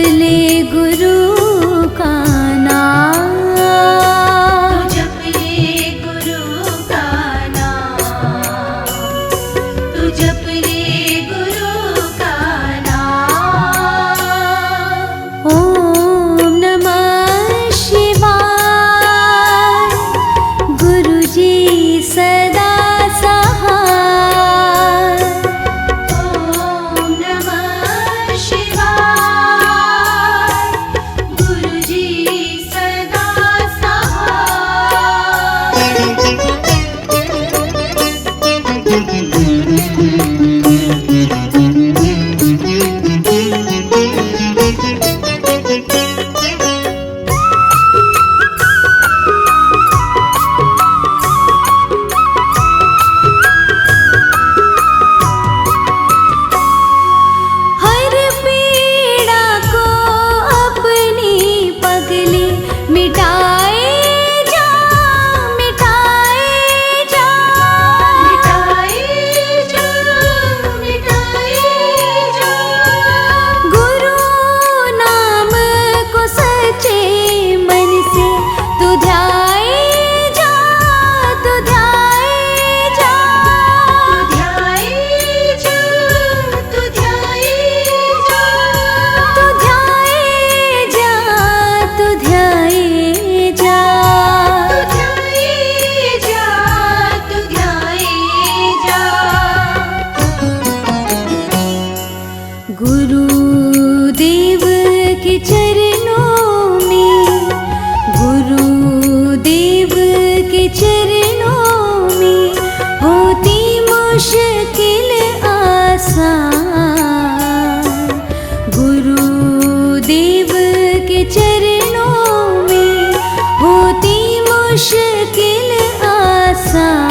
ले गुरु का नाम, तू जप ले गुरु का नाम, तू जप ले गुरु का नाम। ओम नमः शिवाय, गुरु जी सदा सहाय। ओम नमः शिवाय, गुरु जी सदा सहाय। हर पीड़ा को अपनी पगली मिटाए जा, मिटाए जा, मिटाए जा, मिटाए जा। गुरु नाम को सच्चे मन से तू ध्याए जा, तू ध्याए जा, तू ध्याए जा, तू ध्याए जा, तू ध्याए जा, तू ध्याए जा, तू ध्याए जा, तू ध्याए जा। गुरुदेव के चरणों में, गुरुदेव के चरणों में होती मुश्किल आसान। गुरुदेव के चरणों में होती मुश्किल आसान।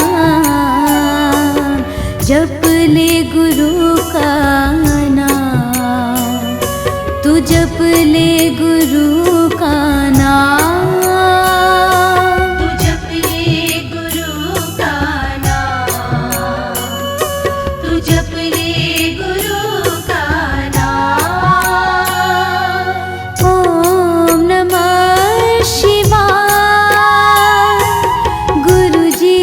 जप ले गुरु का नाम, तू जप ले गुरु का नाम, तू जप ले गुरु का नाम, तू जप ले गुरु का नाम। ओम नमः शिवाय, गुरु जी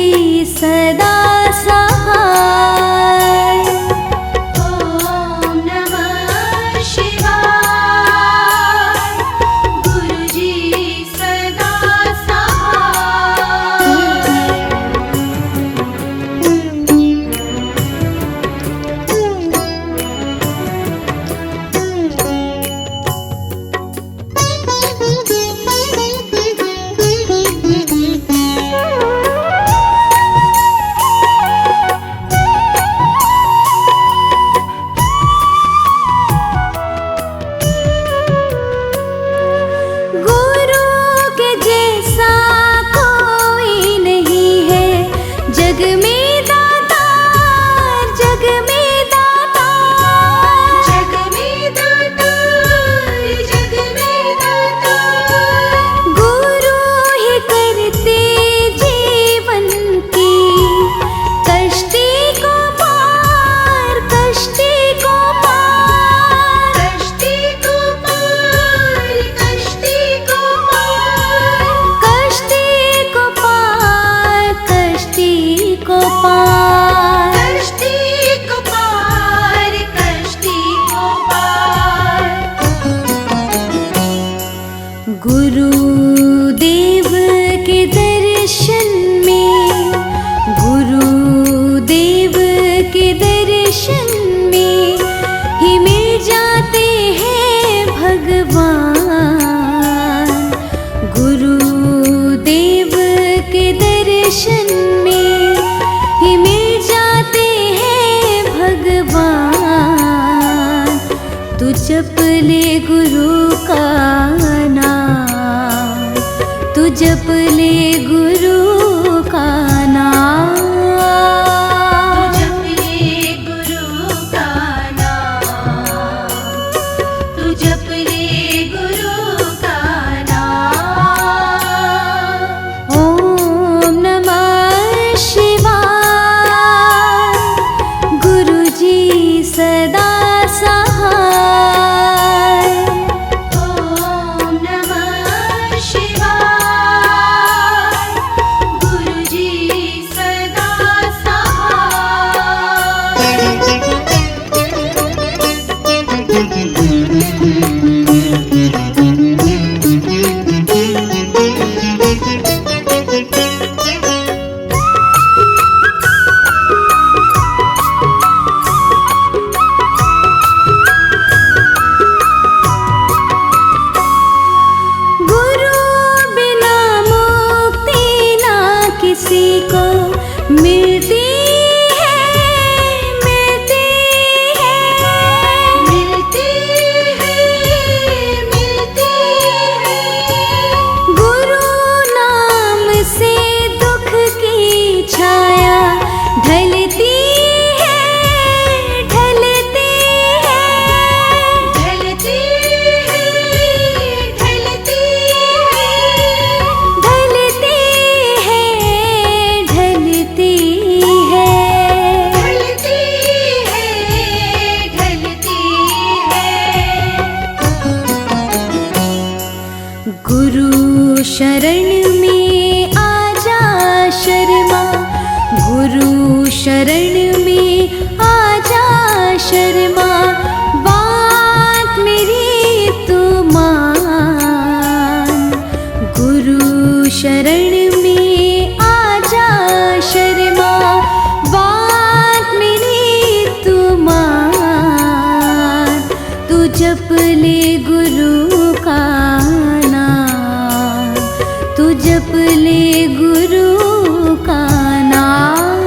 सदा सहाय। ओम नमः शिवाय, गुरु जी सदा सहाय। गुरु के जैसा कोई नहीं है जग में दातार, जग में दातार, जग में दातार, जग में दातार। गुरु ही करते जीवन की कश्ती को पार, कश्ती को पार, कश्ती को पार, कश्ती को पार, कश्ती को पार, कश्ती को पार, कश्ती को पार, कश्ती को पार। गुरुदेव के दर्शन में, गुरुदेव के दर्शन में ही मिल जाते हैं भगवान। गुरुदेव के दर्शन में ही मिल जाते हैं भगवान। तू जप ले गुरु का नाम, तू जप ले गुरु का नाम, तू जप ले गुरु का नाम, तू जप ले गुरु का नाम। ओम नमः शिवाय, गुरु जी सदा सहाय। गुरु शरण में आजा शर्मा, गुरु शरण में आजा शर्मा, बात मेरी तू मान। गुरु शरण में आजा शर्मा, बात मेरी तू मान। तू जप ले गुरु का नाम, तू जप ले गुरु का नाम।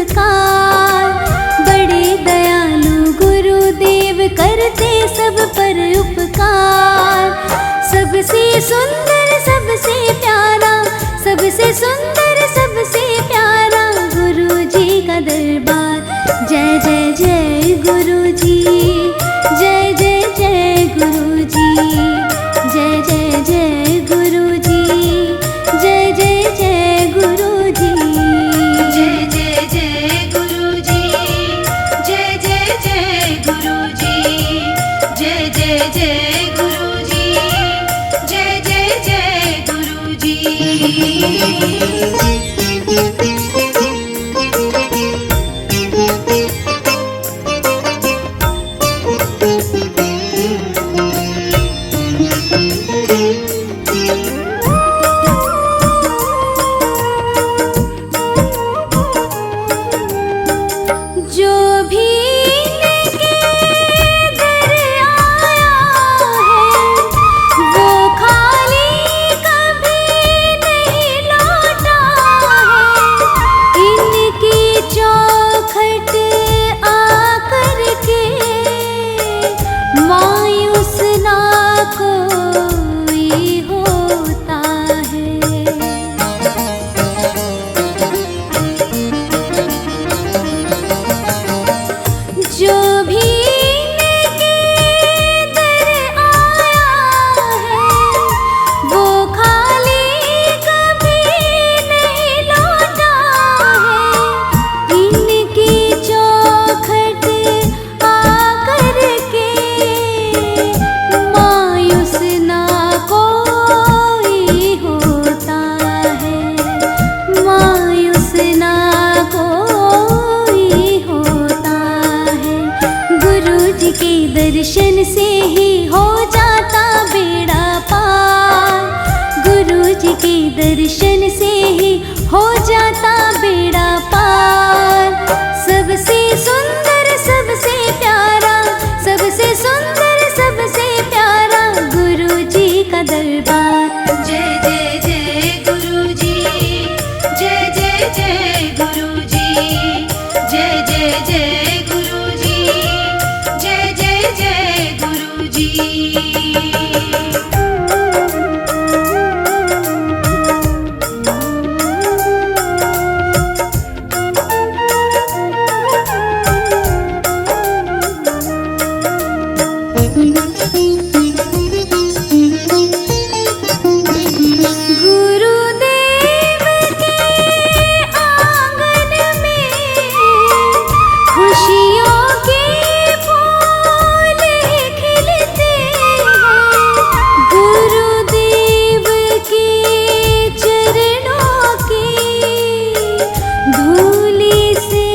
उपकार। बड़े दयालु गुरुदेव करते सब पर उपकार। सबसे सुंदर सबसे प्यारा, सबसे सुंदर सबसे प्यारा गुरु जी का दरबार। जय जय जय गुरु जी, जय जय जय गुरु जी, जय जय जय गुरु जी, जय जय जय गुरु जी, जय जय जय गुरु जी, जय जय जय गुरु जी, जय जय जय गुरु जी, जय जय जय गुरु जी। जो भी लेके दर आया है वो खाली कभी नहीं लौटा है। इनकी चौखट आकर के मायूस ना कोई होता है। जो भी लेके दर आया है वो खाली कभी नहीं लौटा है। इनकी चौखट आकर के मायूस ना कोई होता है, मायूस ना कोई होता है। गुरु जी के दर्शन से ही हो जाता बेड़ा पार। गुरु जी के दर्शन से ही हो जाता बेड़ा पार। सबसे सुंदर सबसे प्यारा, सबसे सुंदर सबसे प्यारा गुरु जी का दरबार। जय जय जय गुरु जी, जय जय जय गुरु जी, जय जय जय गुरु जी, जय जय जय गुरु जी। गुरुदेव के आंगन में खुशियों के फूल खिलते हैं। गुरुदेव के चरणों की धूली से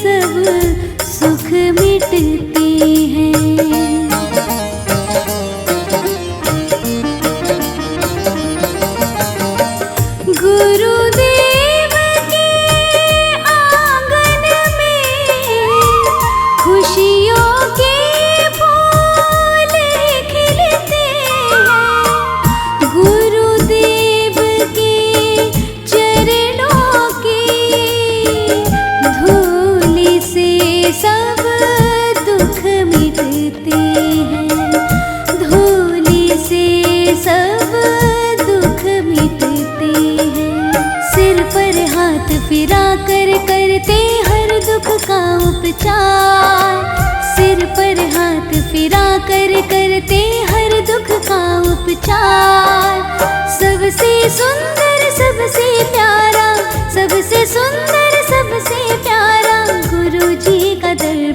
सब सुख मिटते हैं। गुरुदेव के आंगन में खुशियों के फूल खिलते हैं। गुरुदेव के चरणों की धूली से सब दुख मिटते हैं। धूली से सब दुख मिटते हैं। सिर पर हाथ फिरा कर करते हर दुख का उपचार। सिर पर हाथ फिरा कर करते हर दुख का उपचार। सबसे सुंदर सबसे प्यारा, सबसे सुंदर सबसे प्यारा गुरु जी का दरबार।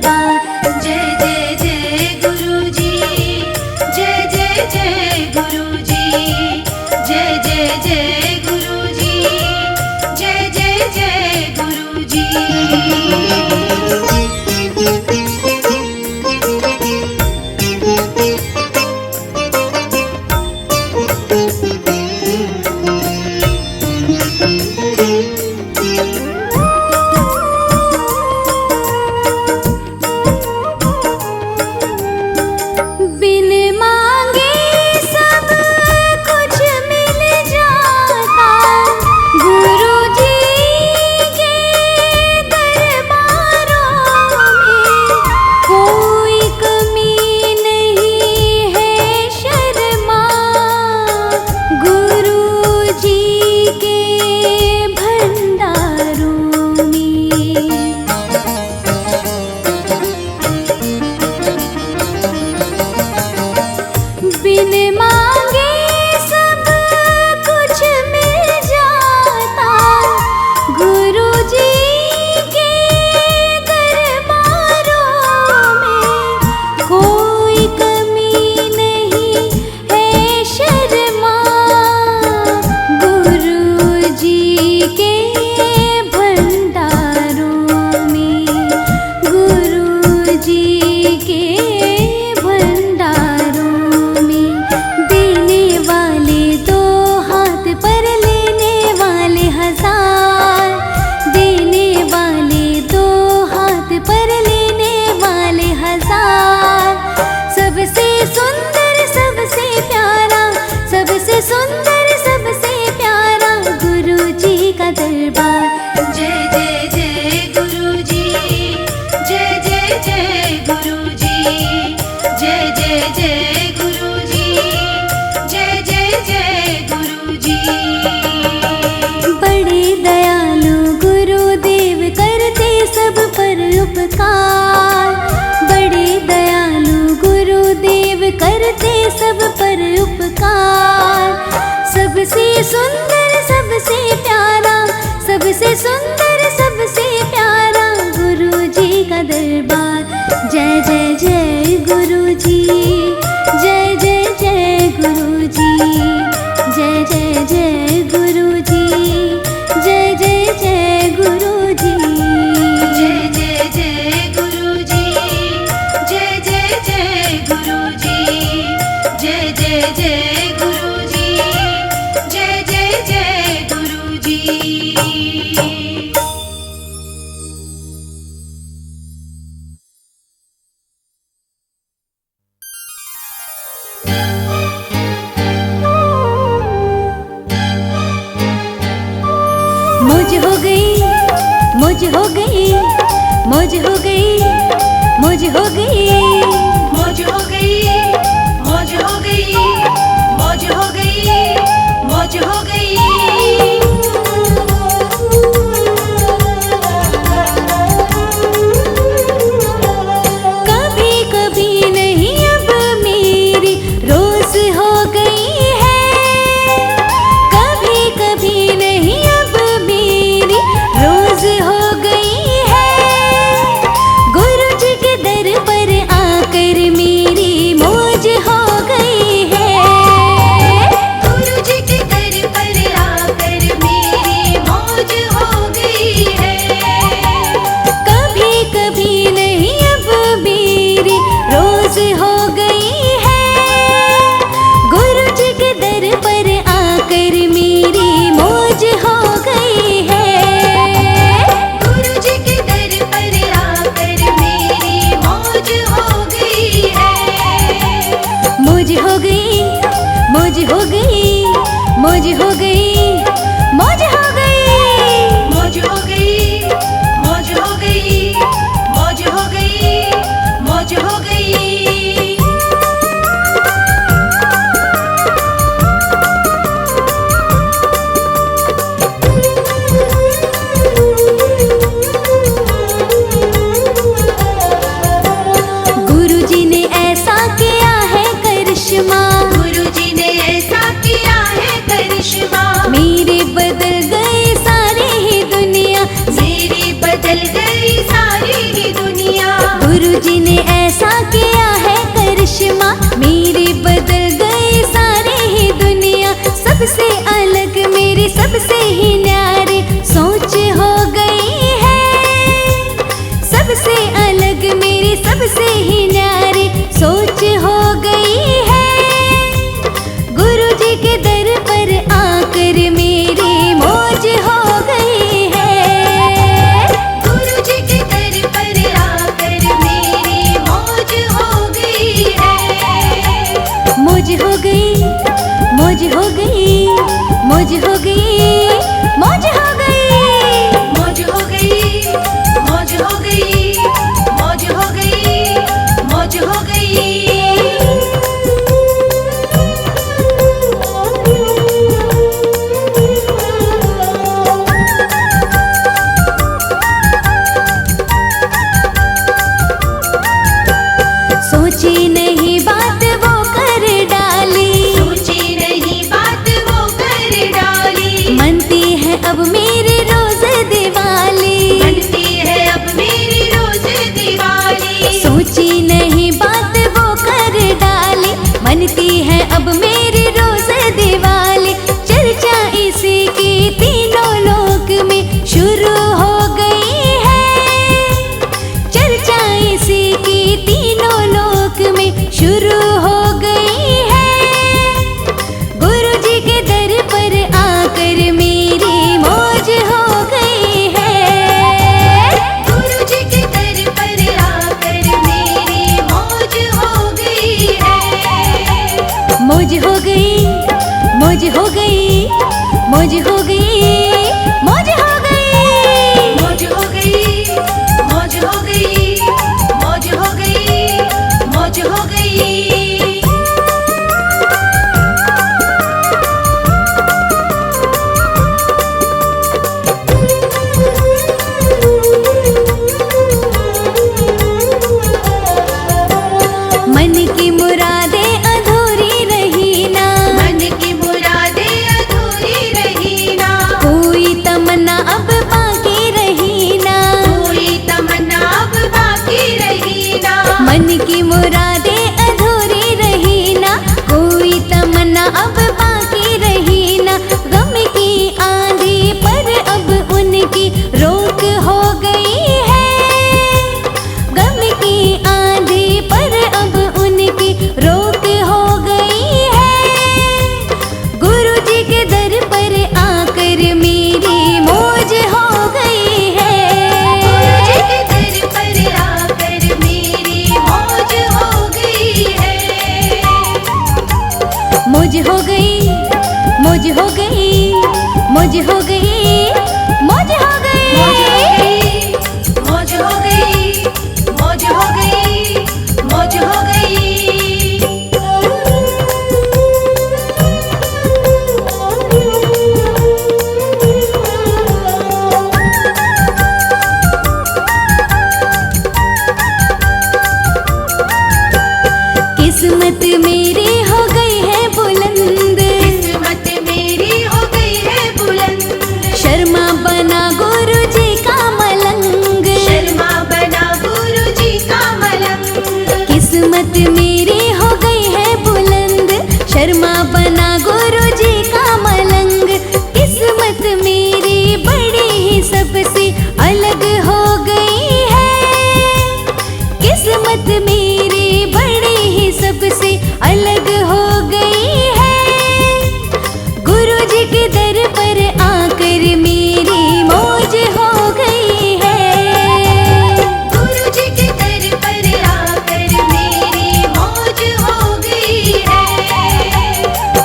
जी के भंडारों में, देने वाले 2 हाथ पर लेने वाले 1000, देने वाले 2 हाथ पर लेने वाले 1000। सबसे सुंदर सबसे प्यारा, सबसे सुंदर सबसे प्यारा गुरु जी का दरबार। जय जय जय गुरु जी, जय जय जय गुरु जी, जय जय जय गुरु जी, जय जय जय गुरु जी। बड़े दयालु गुरुदेव करते सब पर उपकार, बड़े दयालु गुरुदेव करते सब पर उपकार। सबसे सुंदर सबसे प्यारा, सबसे सुंदर सबसे प्यारा गुरु जी का दरबार। जय जय जय गुरु जी, जय जय जय गुरु जी, जय जय जय गुरु जी, जय जय जय गुरु जी। जय जय जय गुरु जी, जय जय जय गुरु जी, जय जय जय गुरु जी, जय जय जय गुरु जी। मौज हो गई, मौज हो गई, मौज हो गई, मौज हो गई, मौज हो गई, मौज हो गई, मौज हो गई, मौज हो गई। कभी कभी नहीं अब मेरी रोज हो गई है, कभी कभी नहीं अब मेरी रोज हो गई है। गुरु जी के दर पर आकर मेरी मौज हो गई है, गुरु जी के दर पर आकर मेरी मौज हो गई है। कभी कभी नहीं अब मेरी रोज हो गई है। गुरु जी के दर पर आकर मेरी मौज हो गई है, गुरु जी के दर पर आकर मेरी मौज हो गई है। मौज हो गई, मौज हो गई, मौज हो गई, मौज हो गई। मौज हो गई, मौज हो गई, मौज हो गई, मौज हो गई। गुरु जी ने ऐसा किया है करिश्मा, गुरु जी ने ऐसा किया है करिश्मा, मेरे बदल गए सारी ही दुनिया, मेरी बदल गई सारी ही दुनिया। गुरु जी ने ऐसा किया है करिश्मा, मेरे बदल गए सारी ही दुनिया। सबसे अलग मेरे सबसे ही न्यारे सोच हो गई है, सबसे अलग मेरी सबसे ही न्यारे सोच हो गई है। गुरु जी के दर पर आकर मेरी मौज हो गई है, गुरु जी के दर पर आकर मेरी मौज हो गई है। मौज हो गई, मौज हो गई, मौज हो गई, मौज हो गई। मौज हो गई, मौज हो गई, मौज हो गई, मौज हो गई। सोची नहीं बात वो कर डाली, सोची नहीं बात वो कर डाली। तीनों लोक में शुरू हो गई है। गुरु जी के दर पर आकर मेरी मौज हो गई है। गुरु जी के दर पर आकर मेरी मौज हो गई है। मौज हो गई, मौज हो गई, मौज हो गई, मौज हो गई, मौज हो गई, मौज हो गई, मौज हो गई, मौज हो गई। मन की मुरादें अधूरी रही ना, मन की मुरादें अधूरी रही ना, कोई तमन्ना अब बाकी रही ना, कोई तमन्ना अब बाकी रही ना। मन की मुरादें अधूरी रही ना, कोई तमन्ना अब बाकी रही ना। गम की आंधी पर अब उनकी रोक हो गई है। गम की आंधी पर अब उनकी रोक हो गई है। गुरु जी के दर पर आकर मेरी मौज हो गई है। गुरु जी के दर पर आकर मेरी मौज हो गई है। मौज हो गई, मौज हो गई, मौज हो गई, मौज हो गई, मौज हो गई, मौज हो गई, मौज हो गई। किस्मत मेरी हो गई है बुलंद, किस्मत मेरी हो गई है बुलंद। शर्मा बना गुरु जी का मलंग। शर्मा बना गुरु जी का मलंग। किस्मत मेरी हो गई है बुलंद, शर्मा बना गुरु जी का मलंग। किस्मत मेरी बड़ी ही सबसे अलग हो गई है। किस्मत मेरी बड़ी ही सबसे अलग हो गई है। गुरु जी के दर पर आकर मेरी मौज हो गई है। गुरु जी के दर पर आकर मेरी मौज हो गई है।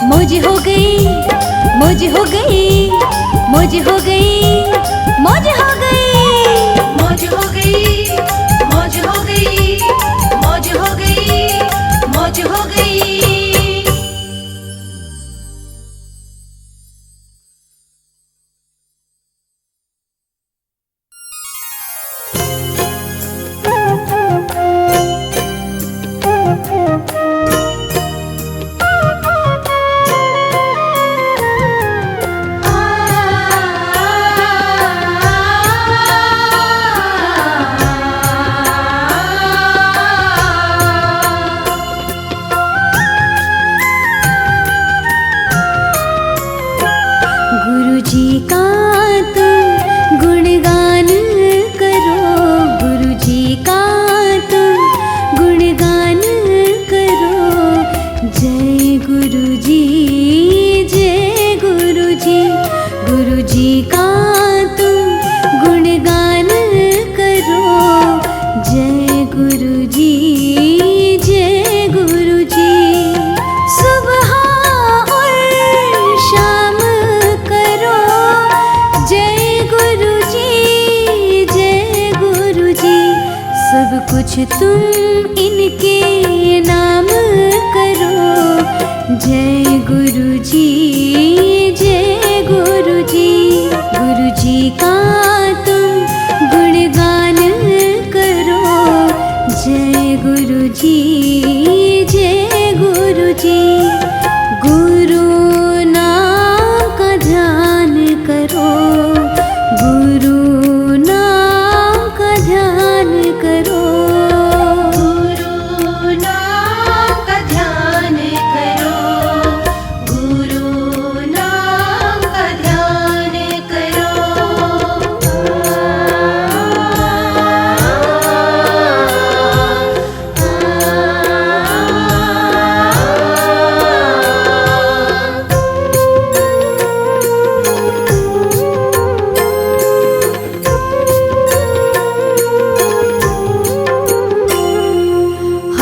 मौज हो गई, मौज हो गई, मौज हो गई, मौज हो गई, मौज हो गई, मौज हो गई, मौज हो गई, मौज हो गई। गुरु जी का तुम गुणगान करो। गुरु जी का तुम गुणगान करो। जय गुरु जी, जय गुरु जी। गुरु जी का तुम गुणगान करो। जय गुरु जी, जय गुरु जी। सुबह और शाम करो। जय गुरु जी, जय गुरु जी। सब कुछ तुम इनके नाम करो। जय गुरु जी, जय गुरु जी। गुरु जी का तुम गुणगान करो। जय गुरु जी, जय गुरु जी। गुरु नाम का ध्यान करो। गुरु नाम का ध्यान करो। गुरु नाम का ध्यान करो। गुरु नाम का ध्यान करो।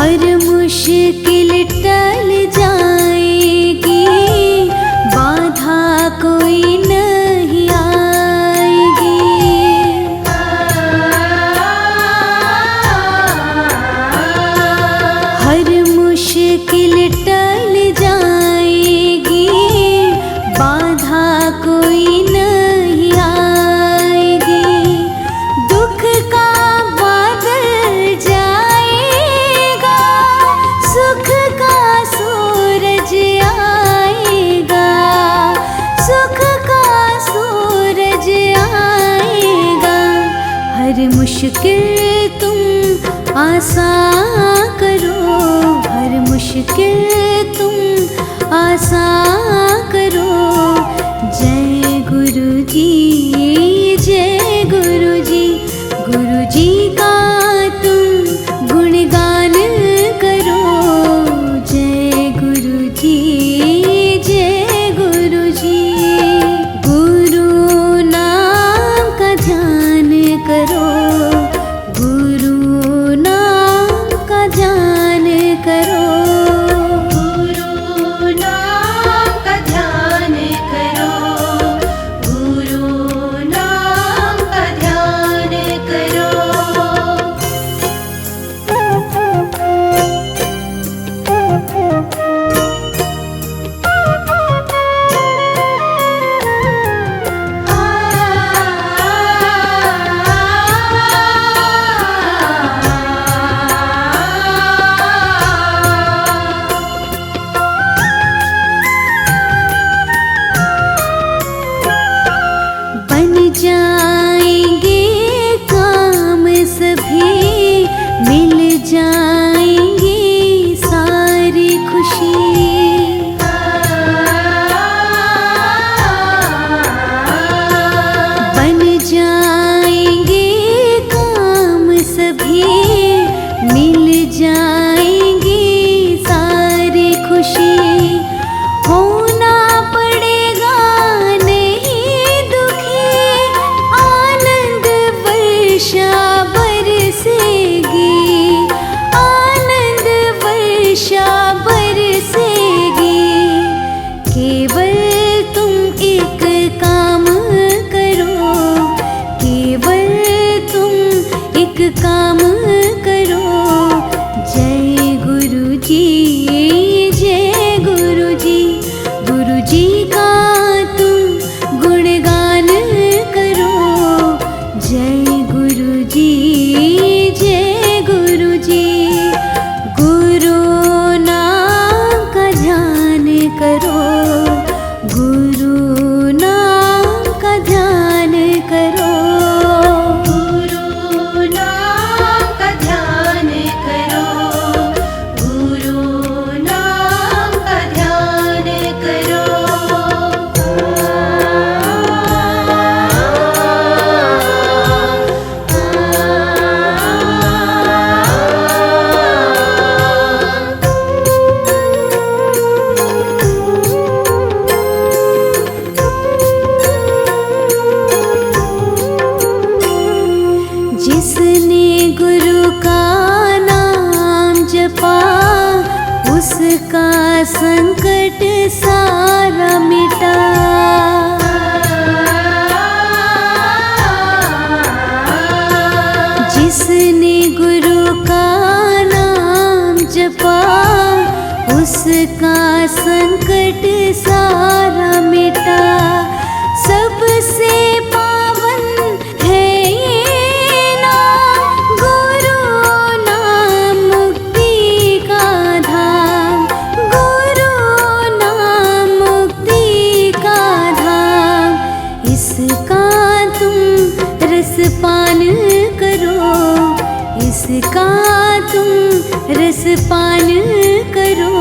हर मुश्किल टल जाएगी, बाधा कोई नहीं आएगी। हर मुश्किल टल जाएगी, बाधा कोई नहीं आएगी। दुख का बादल जाएगा, सुख का सूरज आएगा, सुख का सूरज आएगा। हर मुश्किल तुम आसान करो, हर मुश्किल तुम आसान करो। जय गुरु जी, जय गुरु जी, गुरु जी का तुम गुणगान करो। जय गुरु जी, जय गुरु जी। गुरु नाम का ध्यान करो, गुरु नाम का ध्यान करो। गुरु नाम का ध्यान करो, गुरु नाम का ध्यान करो। बन जाएंगे काम सभी, मिल जाएंगी सारी खुशी। बन जाएंगे काम सभी, मिल जाएंगी सारी खुशी। होना पड़ेगा नहीं दुखी, आनंद वर्षा बरसेगी, आनंद वर्षा बरसेगी। केवल तुम एक काम करो, केवल तुम एक काम करो। जय गुरु जी, जय गुरु जी, गुरु जी का तुम गुणगान करो। जय गुरु जी, जय गुरु जी। गुरु नाम का ध्यान करो, गुरु नाम का ध्यान करो। गुरु नाम का ध्यान करो, गुरु नाम का ध्यान करो। जिसने गुरु का नाम जपा, उसका संकट सारा मिटा। जिसने गुरु का नाम जपा, उसका संकट सारा मिटा। सबसे पावन है ये नाम, गुरु नाम मुक्ति का धाम, गुरु नाम मुक्ति का धाम। इसका तुम रसपान करो, इसका तुम रसपान करो।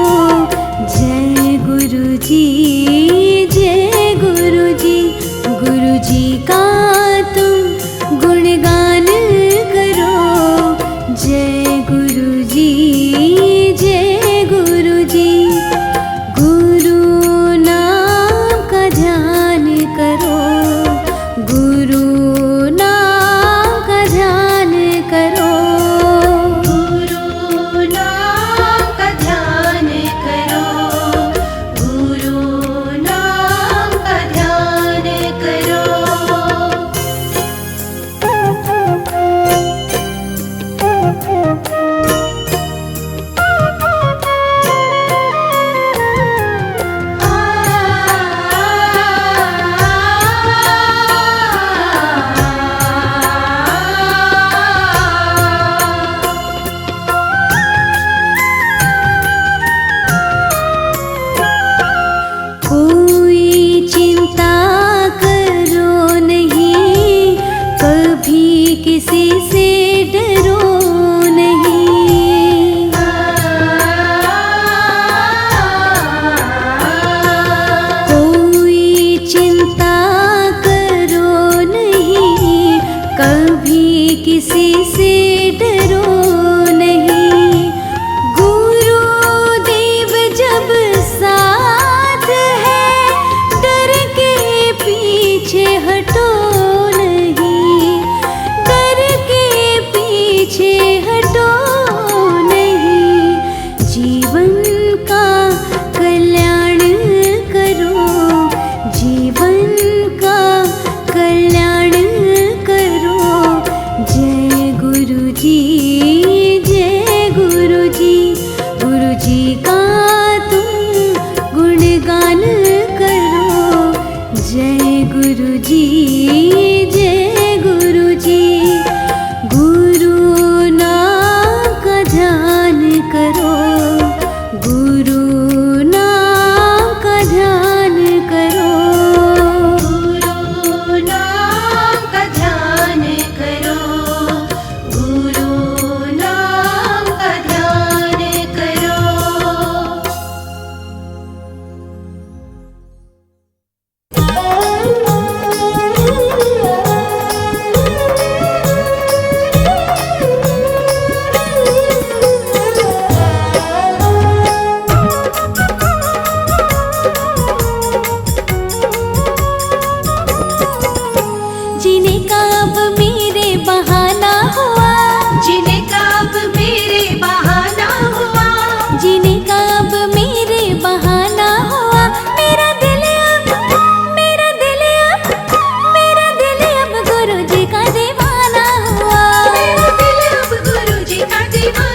जय गुरु जी, जय गुरु जी, गुरु जी का तुम गुणगान करो। जय गुरु जी, जय गुरु जी। गुरु नाम का ध्यान करो, गुरु नाम का ध्यान करो। गुरु नाम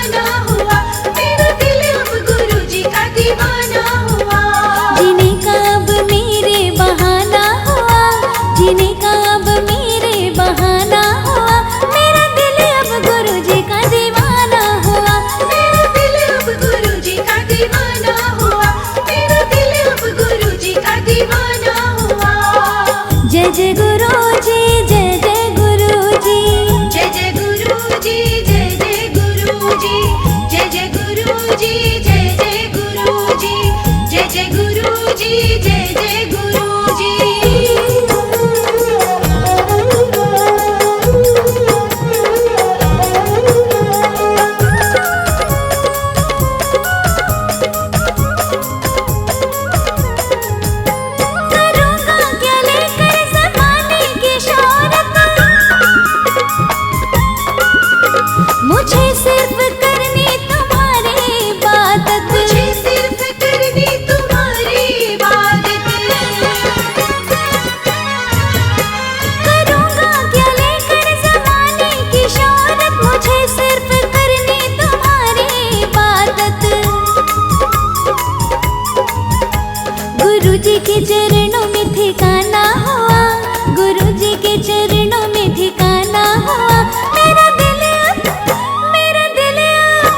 दीवाना हुआ, मेरा दिल अब गुरुजी का दीवाना हुआ। जीने का अब मेरे बहाना हुआ, जीने का अब मेरे बहाना हुआ, मेरा दिल अब गुरुजी का दीवाना हुआ। मेरा दिल अब गुरुजी का दीवाना हुआ, मेरा दिल अब गुरुजी का दीवाना हुआ। जय जय गुरुजी, जय जय गुरुजी, जय जय गुरुजी, जय जय गुरुजी, जय जय गुरुजी, जय जय गुरुजी, जय जय गुरुजी, जय जय गुरुजी। करूँगा क्या लेकर ज़माने की शोहरत, मुझे सिर्फ करनी तुम्हारी इबादत। मुझे सिर्फ करनी तुम्हारी इबादत। करूँगा क्या लेकर ज़माने की शोहरत, मुझे सिर्फ करनी तुम्हारी इबादत। गुरुजी के चरणों में ठिकाना हुआ, गुरुजी के चरणों में ठिकाना हुआ, मेरा दिल अब, मेरा दिल अब,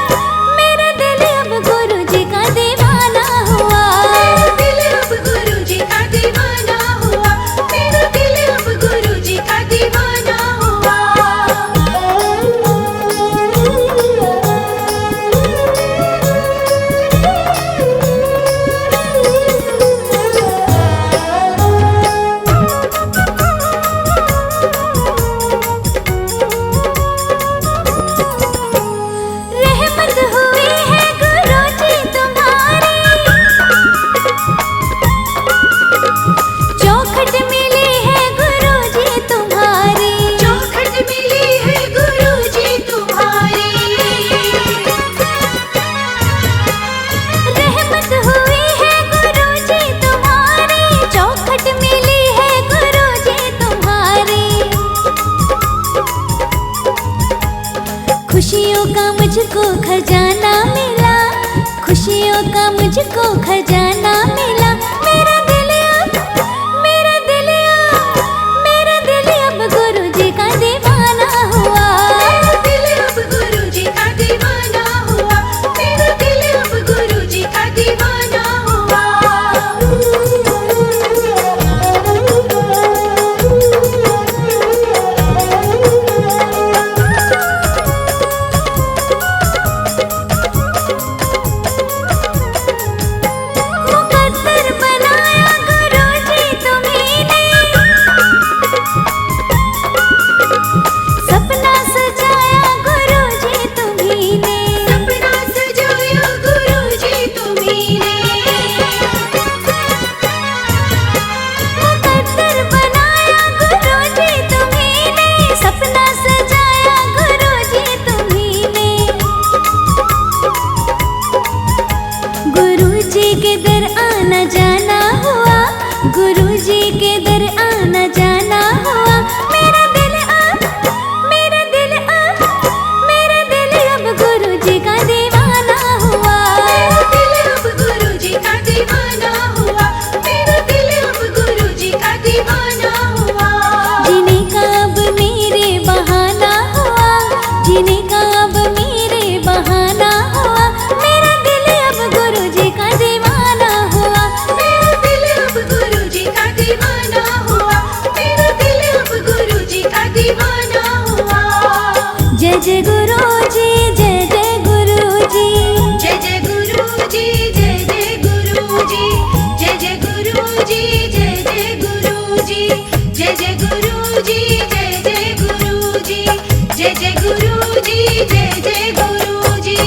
मेरा दिल अब गुरुजी का दीवाना हुआ। मेरा दिल अब गुरुजी का दीवाना हुआ, मेरा दिल अब गुरुजी का दीवाना हुआ। रहमत हुई है गुरुजी तुम्हारी, चौखट मिली है गुरुजी तुम्हारी। चौखट मिली है गुरुजी तुम्हारी। रहमत हुई है गुरुजी तुम्हारी, चौखट मिली है गुरुजी तुम्हारी। खुशियों का मुझको खजाना मिला, खुशियों का मुझको खजाना मिला, मेरा दिल अब, मेरा दिल अब, मेरा दिल अब गुरुजी का दीवाना हुआ। मेरा दिल अब गुरुजी का दीवाना हुआ, मेरा दिल अब गुरुजी का दीवाना हुआ। मुकद्दर बनाया गुरुजी तुम्हीं ने, सपना सजाया गुरुजी तुम्हीं ने। सपना सजाया गुरुजी तुम्हीं ने। मुकद्दर बनाया गुरुजी तुम्हीं ने, सपना सजाया गुरुजी तुम्हीं ने। गुरुजी के दर आना जाना हुआ, गुरुजी के दर आना जाना हुआ, मेरा दिल अब, मेरा दिल अब, मेरा दिल अब गुरुजी का दीवाना हुआ। मेरा दिल अब गुरुजी का दीवाना हुआ, मेरा दिल अब गुरुजी का दीवाना हुआ। जीने का अब मेरे बहाना हुआ, जीने का अब मेरे बहाना हुआ, मेरा दिल अब गुरुजी का दीवाना हुआ। मेरा दिल अब गुरुजी का दीवाना हुआ, मेरा दिल अब गुरुजी का दीवाना हुआ। जय जय गुरुजी, जय जय गुरुजी, जय जय गुरुजी, जय जय गुरुजी, जय जय गुरुजी, जय जय गुरुजी, जय जय गुरुजी, जय जय गुरुजी, जय जय गुरुजी, जय जय गुरुजी।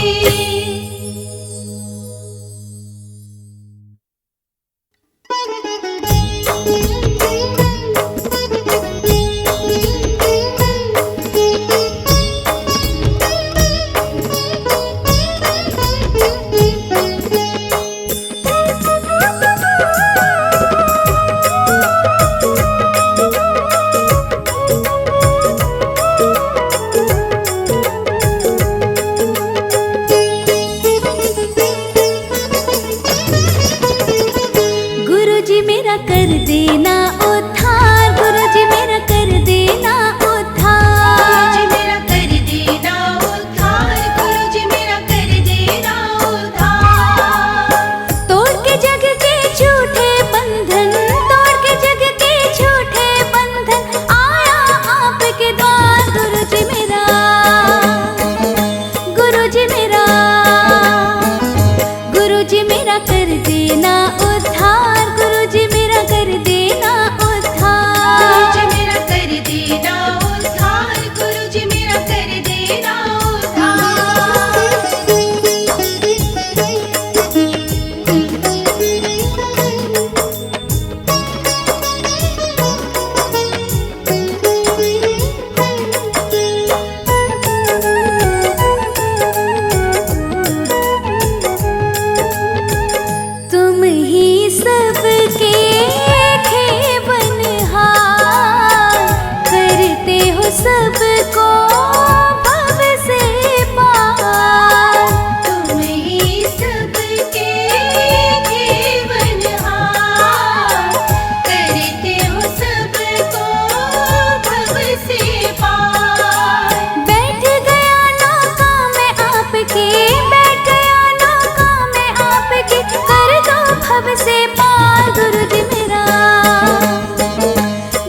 के बैठ गया नौका में आपकी, कर दो भव से पार गुरु जी मेरा,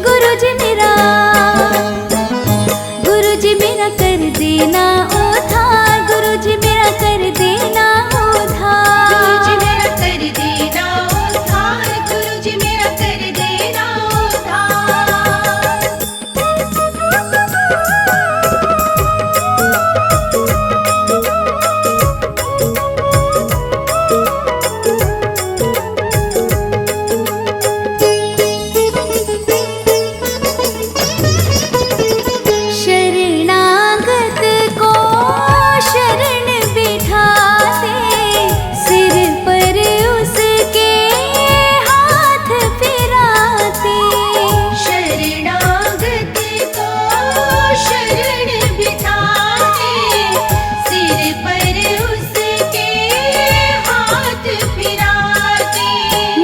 गुरु जी मेरा, गुरु जी मेरा कर देना उद्धार, गुरु जी मेरा कर देना उद्धार, गुरु जी मेरा कर देना उद्धार, गुरु जी मेरा कर देना उद्धार। शरणागत को शरण बिठाते, सिर पर उसके हाथ फिराते, शरणागत को शरण बिठाते, सिर पर उसके हाथ फिराते।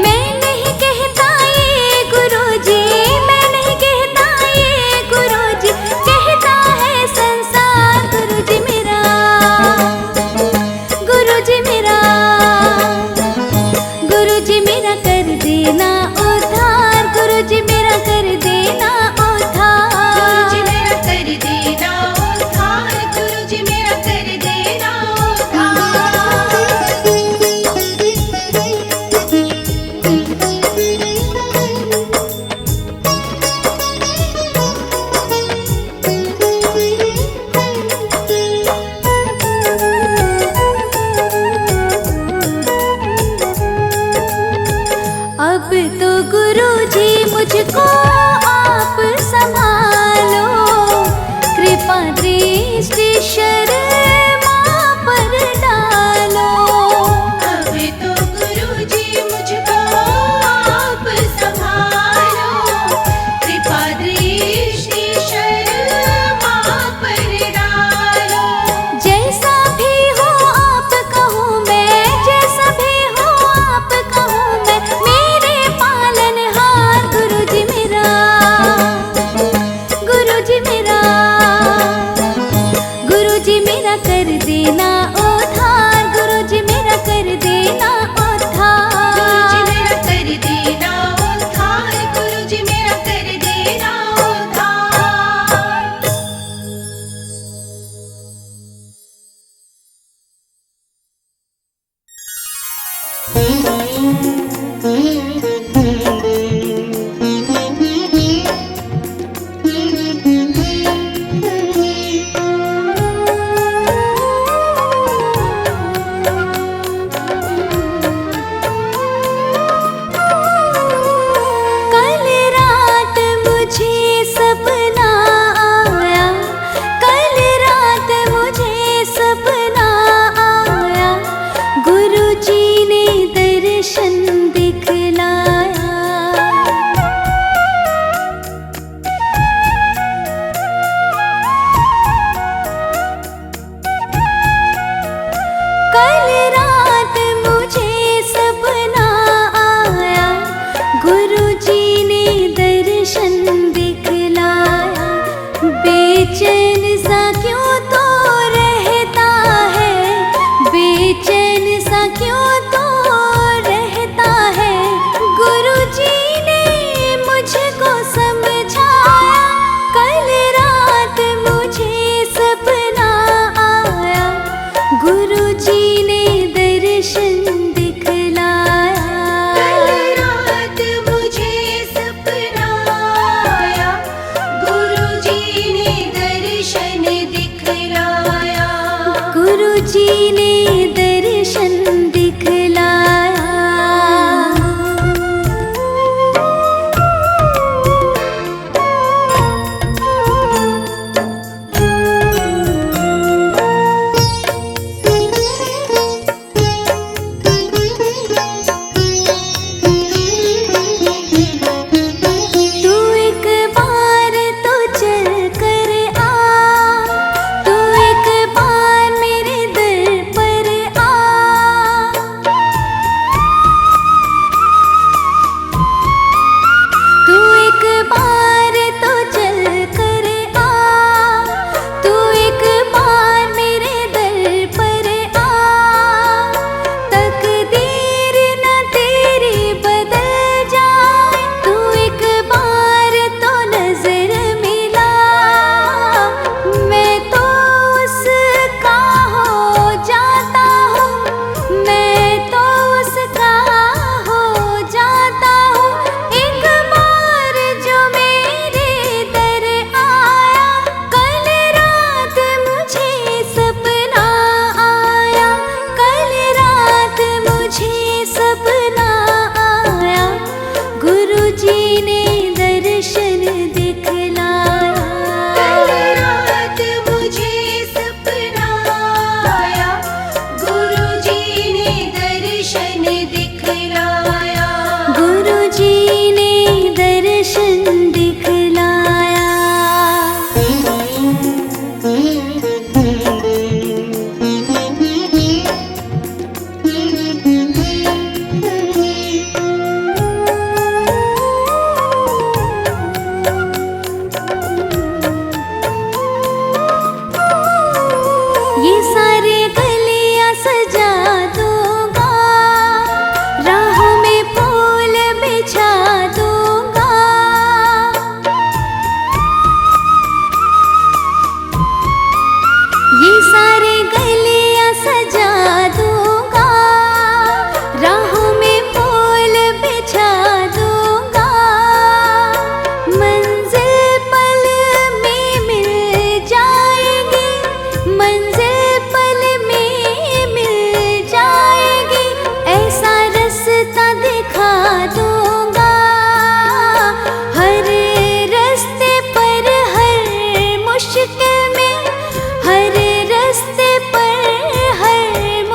मैं नहीं कहता ये गुरुजी, मैं नहीं कहता ये गुरुजी, कहता है संसार गुरुजी मेरा, गुरुजी मेरा, गुरुजी मेरा कर देना उद्धार, गुरुजी मेरा कर देना उद्धार, गुरु जी मेरा कर देना उद्धार, गुरु जी मेरा कर देना अब तो गुरुजी मुझको आप संभालो, कृपा दृष्टि शर्मा पर डालो, अब तो गुरु जी मुझको आप संभालो, कृपा दृष्टि शर्मा पर डालो। जैसा भी हो आप कहूँ मैं, जैसा भी हो आप कहूँ मैं, मेरे पालनहार गुरुजी मेरा, गुरुजी मेरा, गुरुजी मेरा कर देना उद्धार, गुरुजी मेरा कर देना उद्धार, गुरु जी मेरा कर देना उद्धार, गुरु जी मेरा कर देना उद्धार। कल रात मुझे सपना आया, कल रात मुझे सपना आया, गुरुजी ने दर्शन दिखलाया, कल रात मुझे सपना आया, गुरुजी ने दर्शन दिखलाया, बेचैन सा क्यों तो रहता है, बेचैन सा क्यों तो रहता है, गुरुजी ने मुझको समझाया, कल रात मुझे सपना आया, गुरुजी ने दर्शन दिखलाया, कल रात मुझे सपना आया, गुरु जी ने दर्शन दिखलाया, गुरुजी ने दर्शन दिखलाया। तू एक बार तो चल कर आ, तू एक बार मेरे दर पर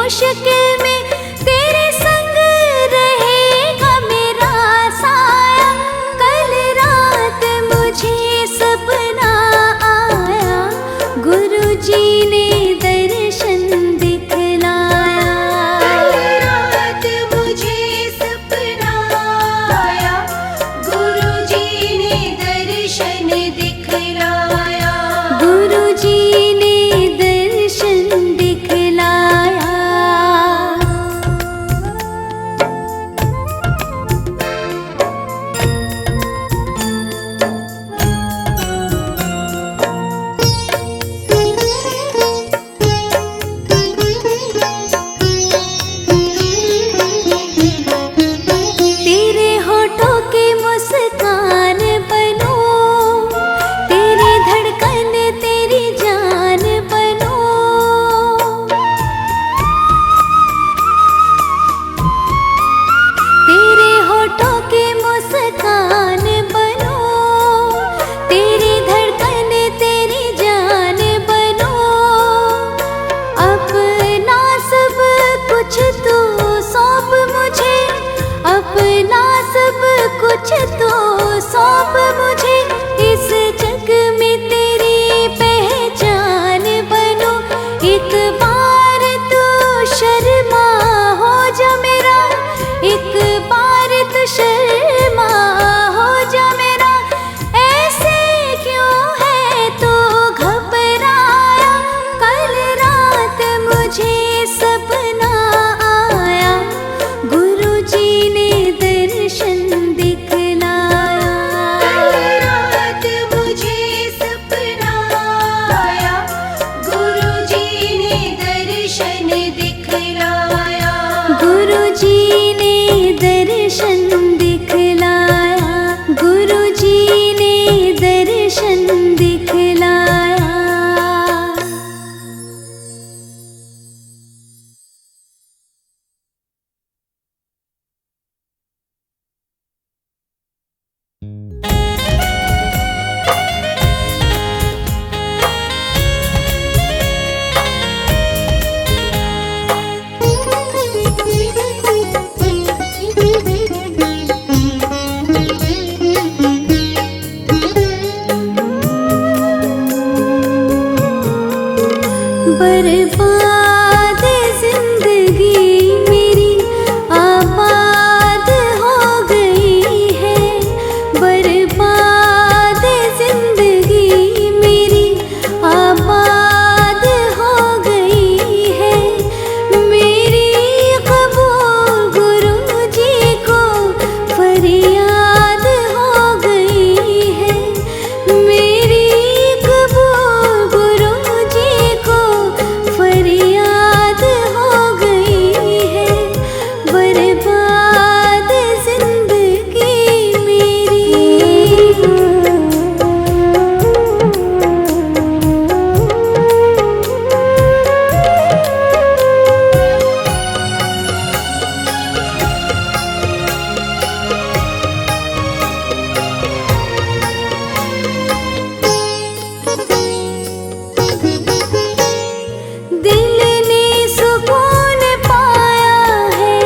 मुश्किल में तेरे संग रहेगा मेरा साया। कल रात मुझे सपना आया, गुरुजी ने दर्शन दिखलाया। कल रात मुझे सपना आया, गुरुजी ने दर्शन दिखलाया। गुरुजी ने दर्शन दिखलाया। तेरे होठों की मुस्कान बनो, तेरी धड़कन तेरी जान बनो। तेरे होठों की मुस्कान बनो, तेरी धड़कन तेरी जान बनो। अपना सब कुछ तो सौंप मुझे, अपना सब कुछ तो सौंप मुझे। इस जग में तेरी पहचान बनो। एक बार तू शर्मा हो जा मेरा, एक बार तू शर्मा हो जा मेरा। ऐसे क्यों है तो घबराया, कल रात मुझे सपना आया, गुरुजी ने दर्शन दिखलाया। कल रात मुझे सपना आया, गुरुजी ने दर्शन दिखलाया। गुरुजी ने दर्शन दिखलाया। गुरुजी ने दर्शन दिखलाया। बर्बाद जिंदगी मेरी आबाद हो गई है। बर्बाद जिंदगी मेरी आबाद हो गई है। मेरी कबूल गुरुजी को फरियाद हो गई है। मेरी कबूल गुरुजी को फरियाद हो गई है। बर्बाद जिंदगी मेरी। दिल ने सुकून पाया है,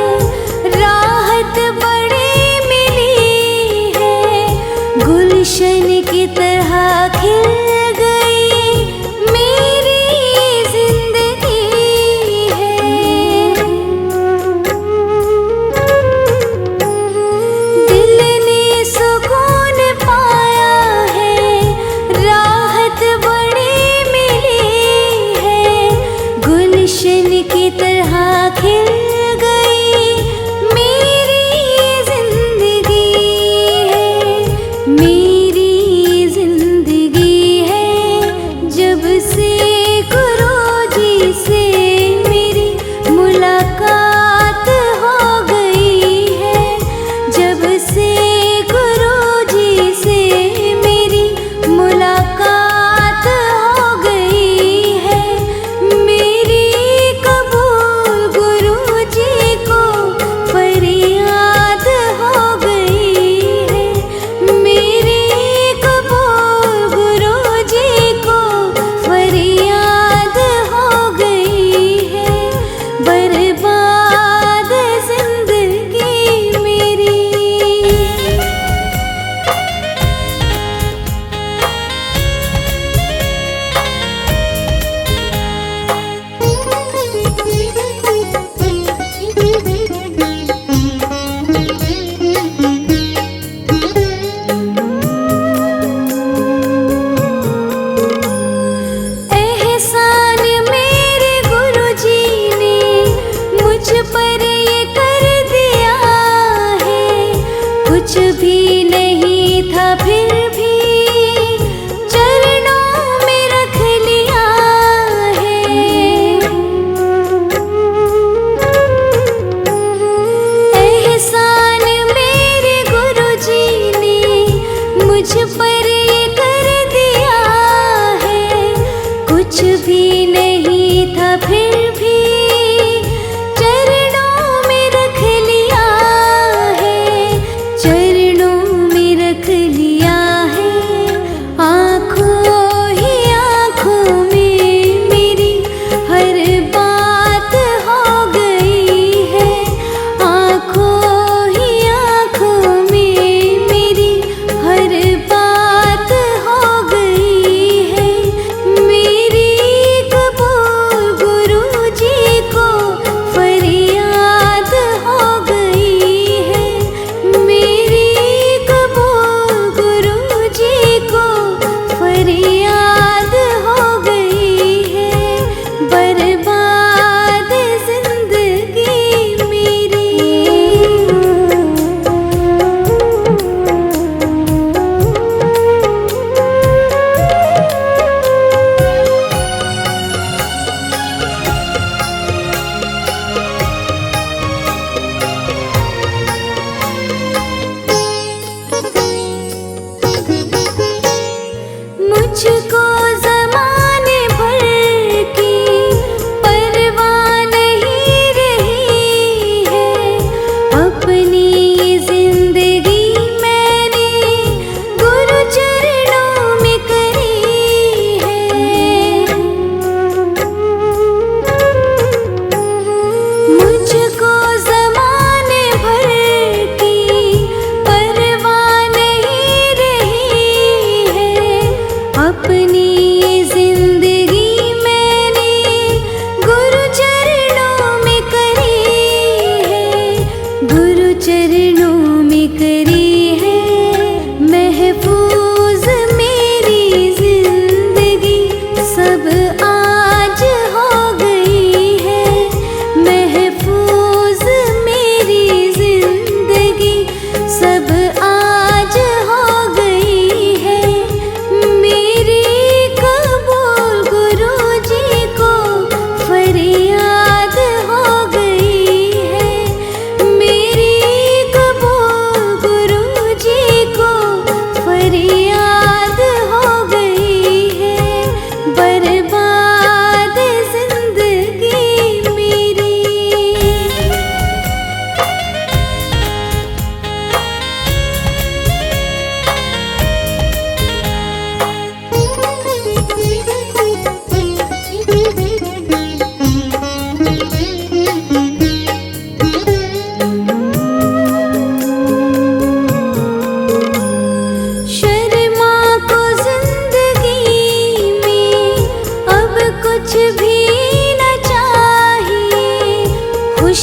राहत बड़ी मिली है। गुलशन की तरह खिल गई मेरी जिंदगी है। दिल ने सुकून पाया है, राहत बड़ी मिली है। गुलशन की तरह खिल गई मेरी जिंदगी है। मेरी जिंदगी है। जब से गुरुजी से मेरी मुलाकात हो गई है। जब से गुरुजी से मेरी मुलाकात हो गई है। मेरी कबूल गुरु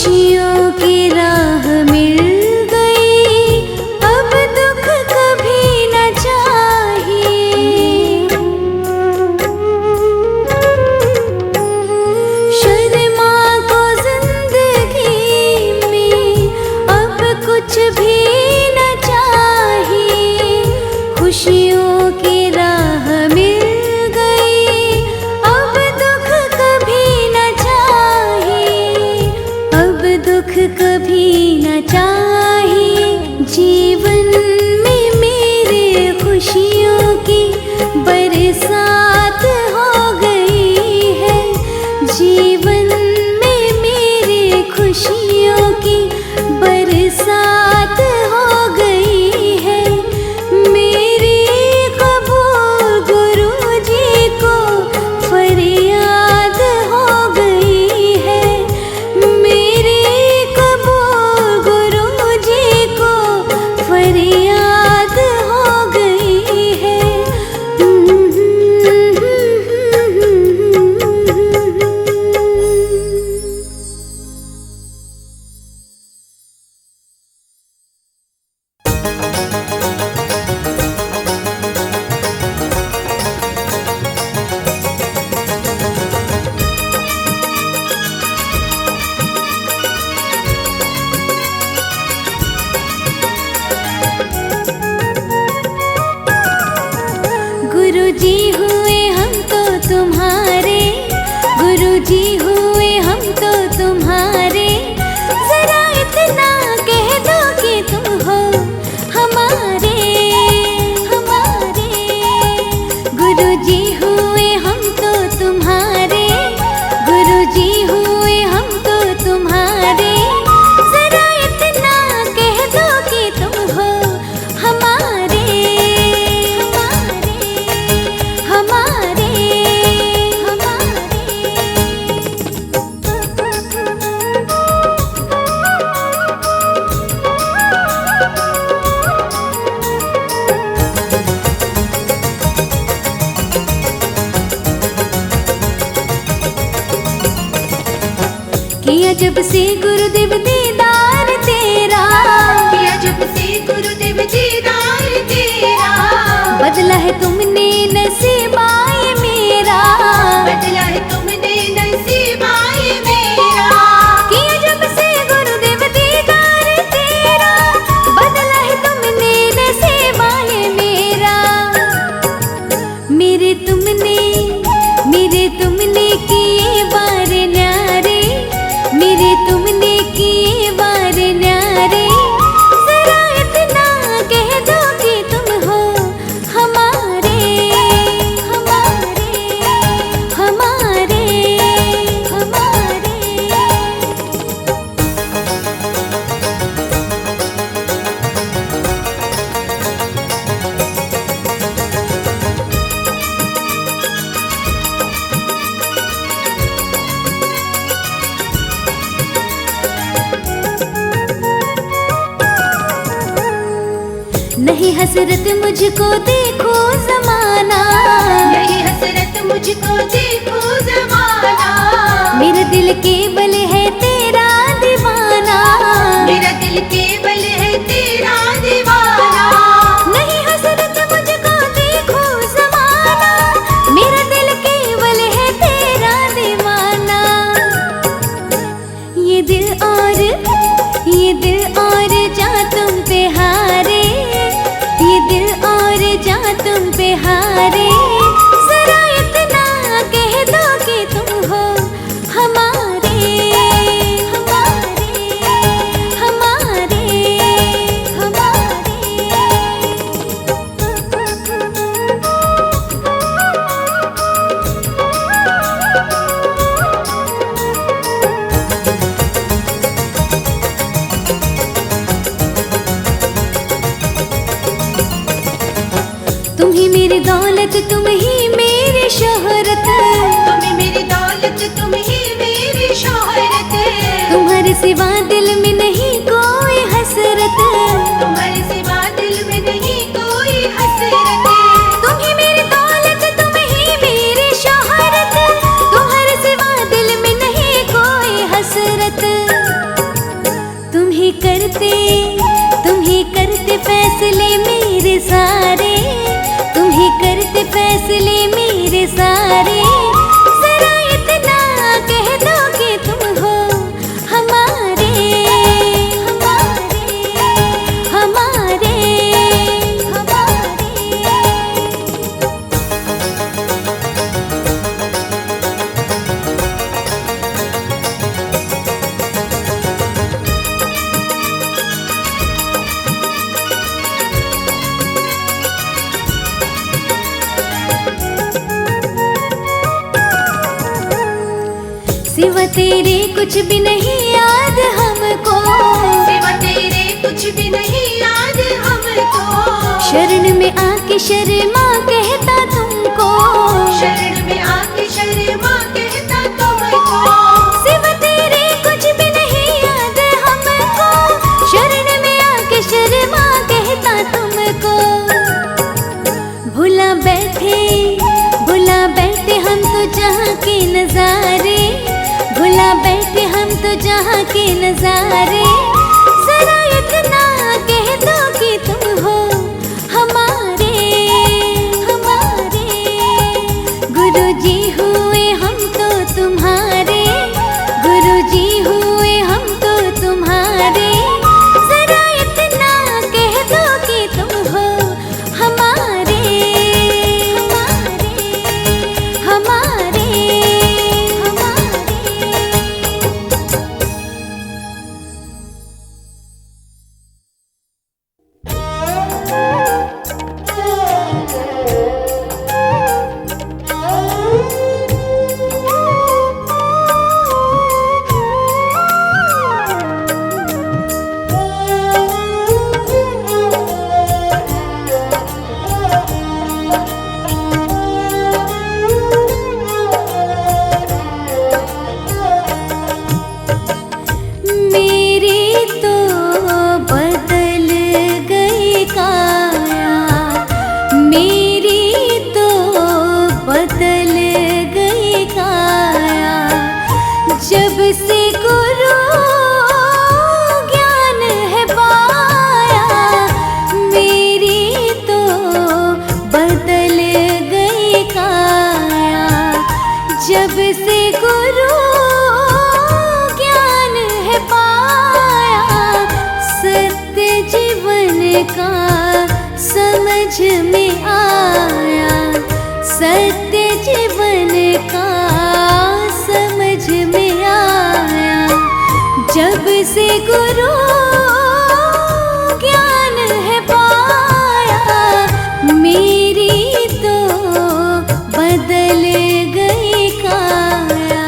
खुशियों की राह मिल गई, अब दुख कभी न चाहिए। शर्मा को जिंदगी में अब कुछ भी न चाहिए। खुशियों की राह मिल गई, अब दुख कभी न चाहिए, अब दुख कभी न चाहिए। जीवन में मेरे खुशियों की बरसात हो गई है। जीवन में मेरे खुशियों की बरसात हो गई है। मेरी कबूल गुरुजी को फरियाद हो गई है। मेरी कबूल गुरुजी को फरियाद हो गई है। गुरुजी हुए हम तो तुम्हारे, गुरुजी हुए हम तो तुम्हारे। जरा इतना कह दो कि तुम हो हमारे, हमारे। गुरुजी हुए हम तो तुम्हारे, गुरुजी हुए हम तो तुम्हारे। जरा इतना कह दो कि तुम हो हमारे, हमारे, हमारे। किया जब से गुरुदेव दीदार तेरा, किया जब से गुरुदेव दीदार तेरा। बदला है तुमने नसीबाए मेरा, बदला है तुमने नसीबाए मेरा। किया जब से गुरुदेव दीदार तेरा, बदला है तुमने नसीबाए मेरा। मेरे तुमने किए वार न्यारे, मेरे तुमने किए वार न्यारे। जरा इतना कह दो कि तुम हो हमारे, हमारे, हमारे, हमारे। नहीं हसरत मुझको देखो जमाना, नहीं हसरत मुझको देखो जमाना। मेरे दिल केवल है तेरा दीवाना, मेरा दिल केवल है तेरा दीवाना। नहीं हसरत मुझको देखो जमाना, मेरा दिल केवल है तेरा दीवाना। ये दिल और जा तुम पे हारे, ये दिल और जा तुम पे हारे। जरा इतना कह दो कि तुम हो हमारे, हमारे, हमारे, हमारे। तुम ही मेरी दौलत, तुम ही मेरी शोहरत, तुम ही मेरी दौलत, तुम ही मेरी शोहरत। तुम्हारे सिवा दिल में नहीं कोई हसरत, तुम्हारे सिवा दिल में नहीं कोई हसरत। तुम ही मेरी दौलत, तुम ही मेरी शोहरत। तुम्हारे सिवा दिल में नहीं कोई हसरत। सिवा तेरे कुछ भी नहीं याद हमको, सिवा तेरे कुछ भी नहीं याद हमको। शरण में आके शर्मा कहता तुमको, शरण में आके शर्मा कहता तुमको। सिवा तेरे कुछ भी नहीं याद हमको, शरण में आके शर्मा कहता तुमको। भुला बैठे हम तो जहाँ के नजारे, भुला बैठे हम तो जहाँ के नजारे। जरा इतना कह दो कि तुम हो हमारे, हमारे। गुरुजी हुए हम तो तुम्हारे, गुरुजी हुए हम तो तुम्हारे। जरा इतना कह दो कि तुम हो हमारे, हमारे, हमारे, हमारे। मेरी तो बदल गई काया, मेरी तो बदल गई काया। जब से गुरु ज्ञान है पाया, मेरी तो बदल गई काया। जब से गुरु ज्ञान है पाया, सत्य जीवन का समझ में आया, सत्य जीवन का समझ में आया। जब से गुरु ज्ञान है पाया, मेरी तो बदल गई काया।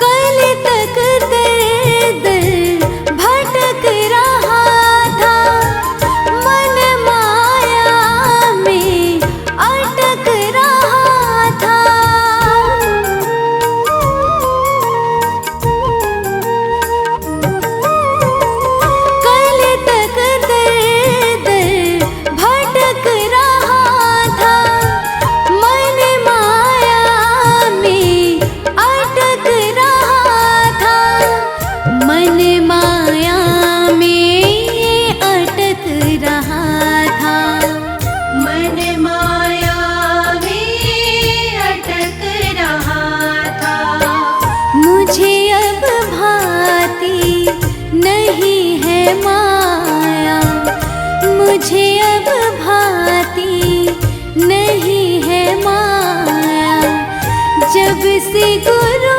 कल तक दर दर भटक रहा था, मन माया में अटक रहा था। कल तक दर दर भटक रहा था, मन माया में अटक रहा था। मन माया में अटक रहा था। मन माया में अटक रहा था। मुझे अब भाती नहीं है माया, मुझे अब भाती नहीं है माया। जब से गुरु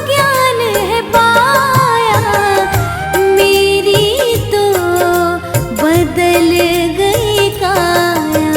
ज्ञान है पाया, मेरी तो बदल गई काया।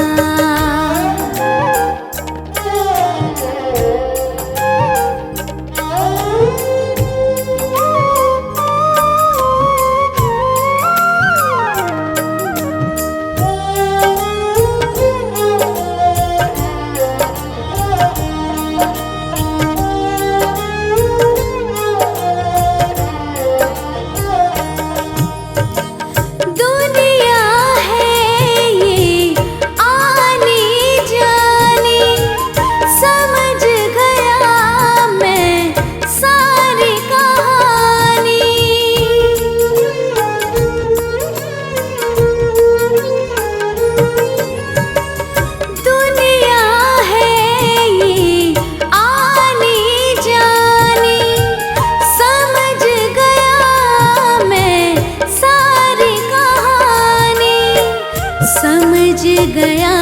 समझ गया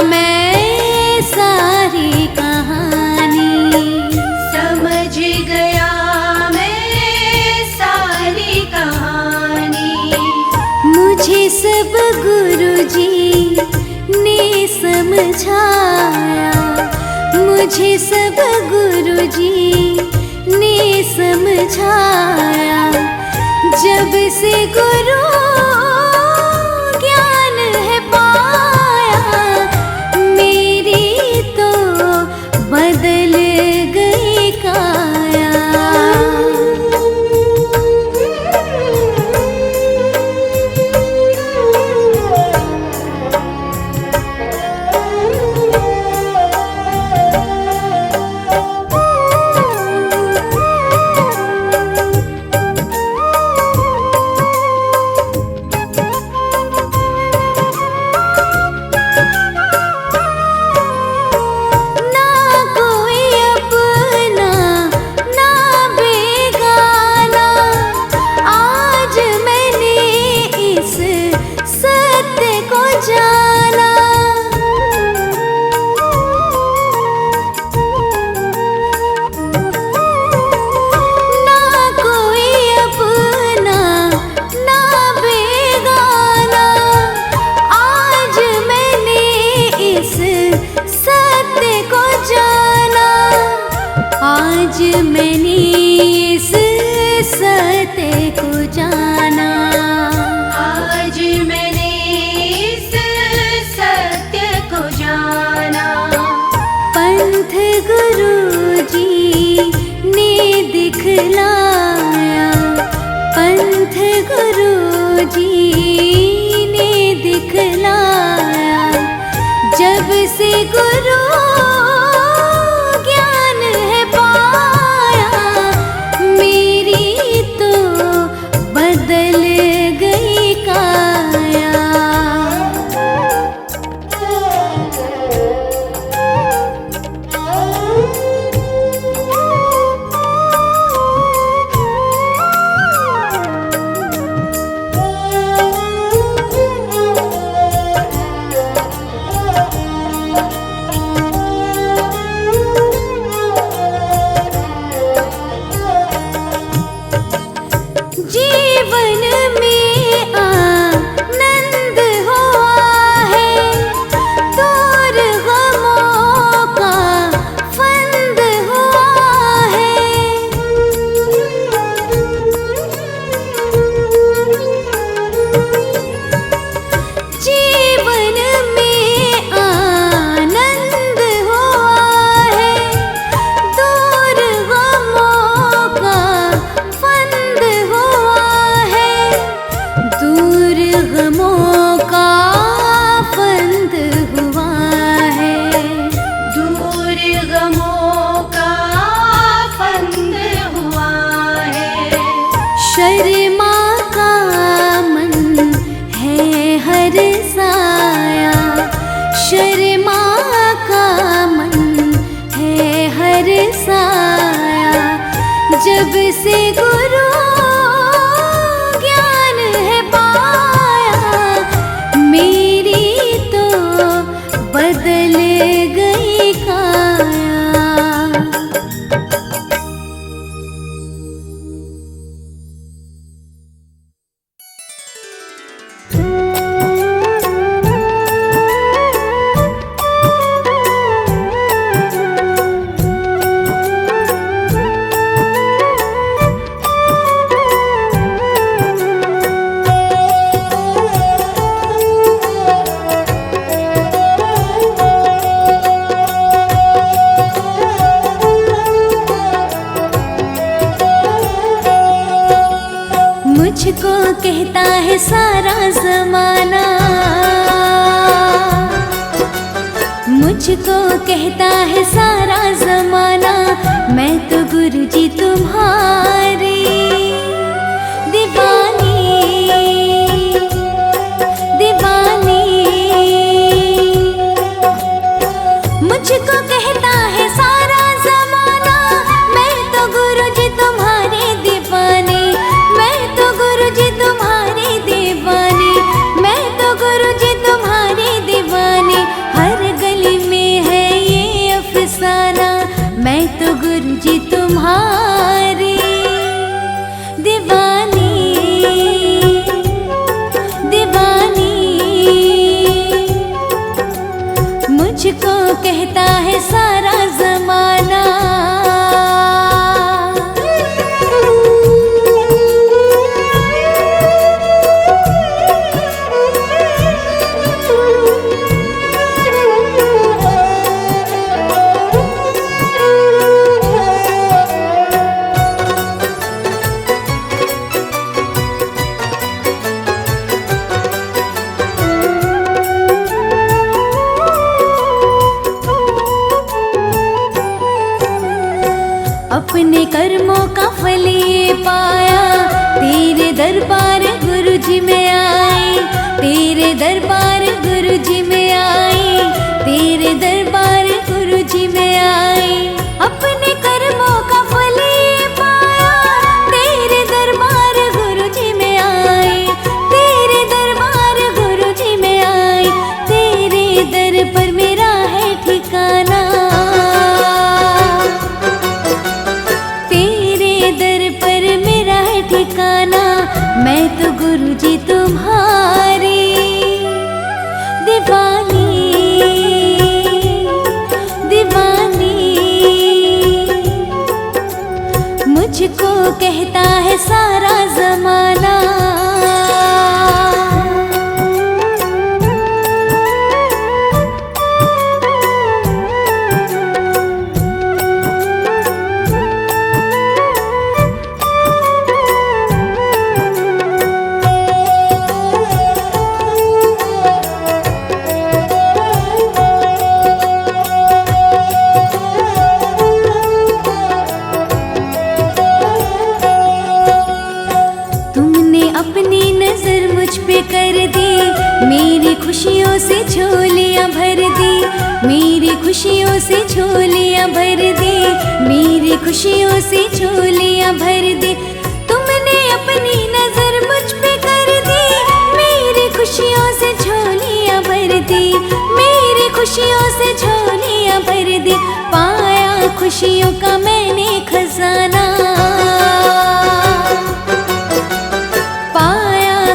मैं सारी कहानी, समझ गया मैं सारी कहानी। मुझे सब गुरुजी ने समझाया, मुझे सब गुरुजी ने समझाया। जब से गुरु ज्ञान है पाया, मेरी तो बदल गई काया। आज मैंने इस सत्य को जाना, आज मैंने इस सत्य को जाना। पंथ गुरुजी ने दिखलाया, पंथ गुरुजी ने दिखलाया। जब से गुरु बदल गई काया। जीवन में आनंद हुआ है, दूर गमों का फंद हुआ है। जीवन में आनंद हुआ है, दूर गमों का फंद हुआ है, दूर गमों का फंद हुआ है, दूर गमों का फंद हुआ है। शर्मा का मन है हर साया, शर्मा का मन है हर साया। जब से गुरु ज्ञान है पाया, मेरी तो बदल गई काया। मुझको कहता है सारा जमाना, मुझको कहता है सारा जमाना, मैं तो गुरुजी तुम्हारी दीवानी दीवानी। मुझको कहता है सारा जमाना, मैं तो गुरुजी तुम्हारी दीवानी, मैं तो गुरुजी तुम्हारी दीवानी, मैं तो गुरुजी तुम्हारी दीवानी। कहता है सारा जमाना। अपने कर्मों का फल ये पाया, तेरे दरबार गुरु जी में आई, तेरे दरबार गुरु जी में आई, तेरे दरबार गुरु जी में आई। अपने कर्मों का फल ये पाया, तेरे दरबार गुरु जी में आई, तेरे दरबार गुरु जी में आई। तेरे दर पर मेरा है ठिकाना, ठिकाना। मैं तो गुरु जी तुम्हारी दीवानी, दीवानी। मुझको कहता है सारा जमाना। अपनी नजर मुझ पे कर दी, मेरी खुशियों से झोलियां भर दी, मेरी खुशियों से झोलियां भर दी, मेरी खुशियों से झोलियां भर दी। तुमने अपनी नजर मुझ पे कर दी, मेरी खुशियों से झोलियां भर दी, मेरी खुशियों से झोलियां भर दी। पाया खुशियों का मैंने खजाना,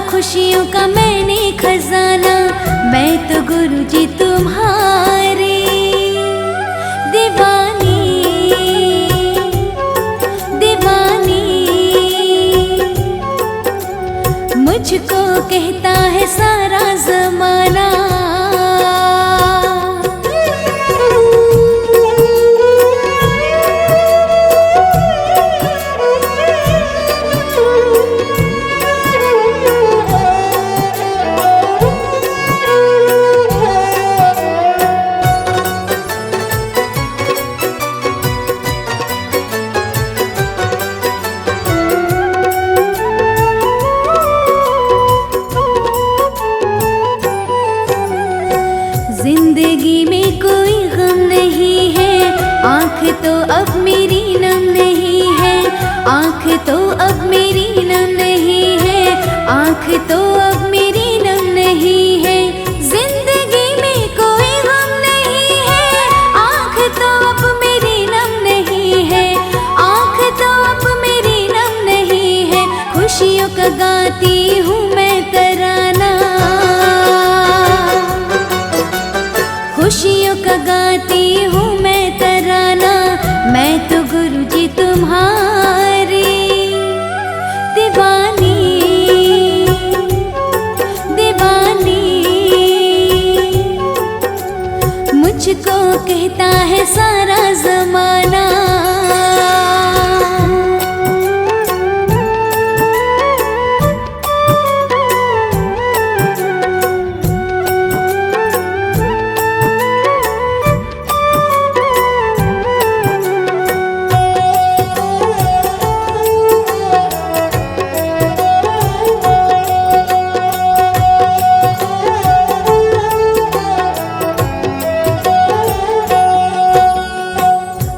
खुशियों का मैंने खजाना। मैं तो गुरु जी तुम्हारी दीवानी, दीवानी। मुझको कहता है सारा जमाना। जिंदगी में कोई गम नहीं है, आँख तो अब मेरी नम नहीं है, आँख तो अब मेरी नम नहीं है, आँख तो अब मेरी नम नहीं है। जिंदगी में कोई गम नहीं है, आँख तो अब मेरी नम नहीं है, आँख तो अब मेरी नम नहीं है। खुशियों का गाती हूँ मैं तराना, खुशियों का गाती हूँ मैं तराना। मैं तो गुरु जी तुम्हारी दीवानी, दीवानी। मुझको कहता है सारा जमाना।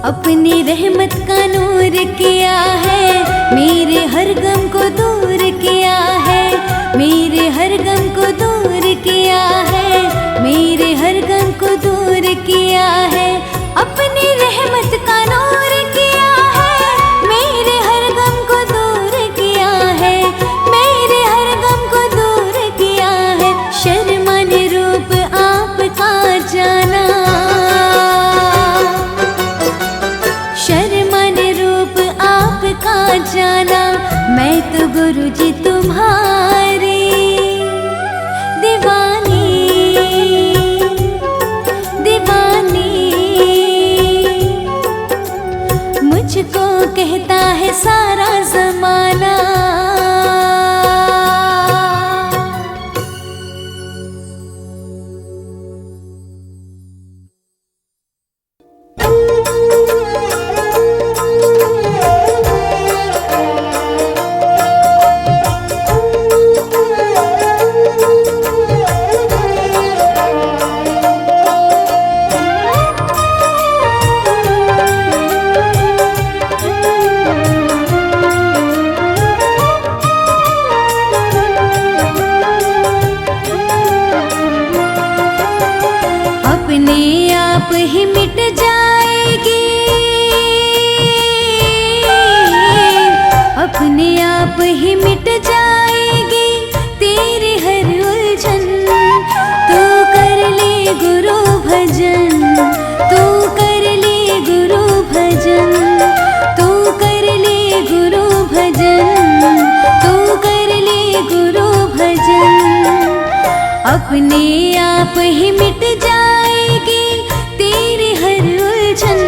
अपनी रहमत का नूर किया है, मेरे हर गम को दूर किया है, मेरे हर गम को दूर किया है, मेरे हर गम को दूर किया है। अपनी रहमत का नूर किया है, मेरे हर गम को दूर किया है, मेरे हर गम को दूर किया है। शर्मा ने रूप आपका जाना, है सारा जमाना। ही मिट जाएगी, अपने आप ही मिट जाएगी तेरी हर उलझन। तू कर ले गुरु भजन, तू कर ले गुरु भजन, तू कर ले गुरु भजन, तू कर ले गुरु भजन। अपने आप ही मिट जाएगी तेरी हर उलझन,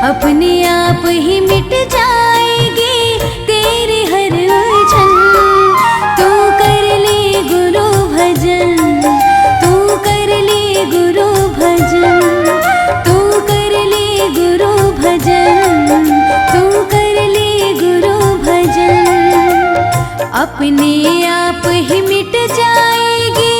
अपने आप ही मिट जाएगी तेरी हर उलझन। तू कर ले गुरु भजन, तू कर ले गुरु भजन, तू कर ले गुरु भजन, तू कर ले गुरु भजन। अपने आप ही मिट जाएगी।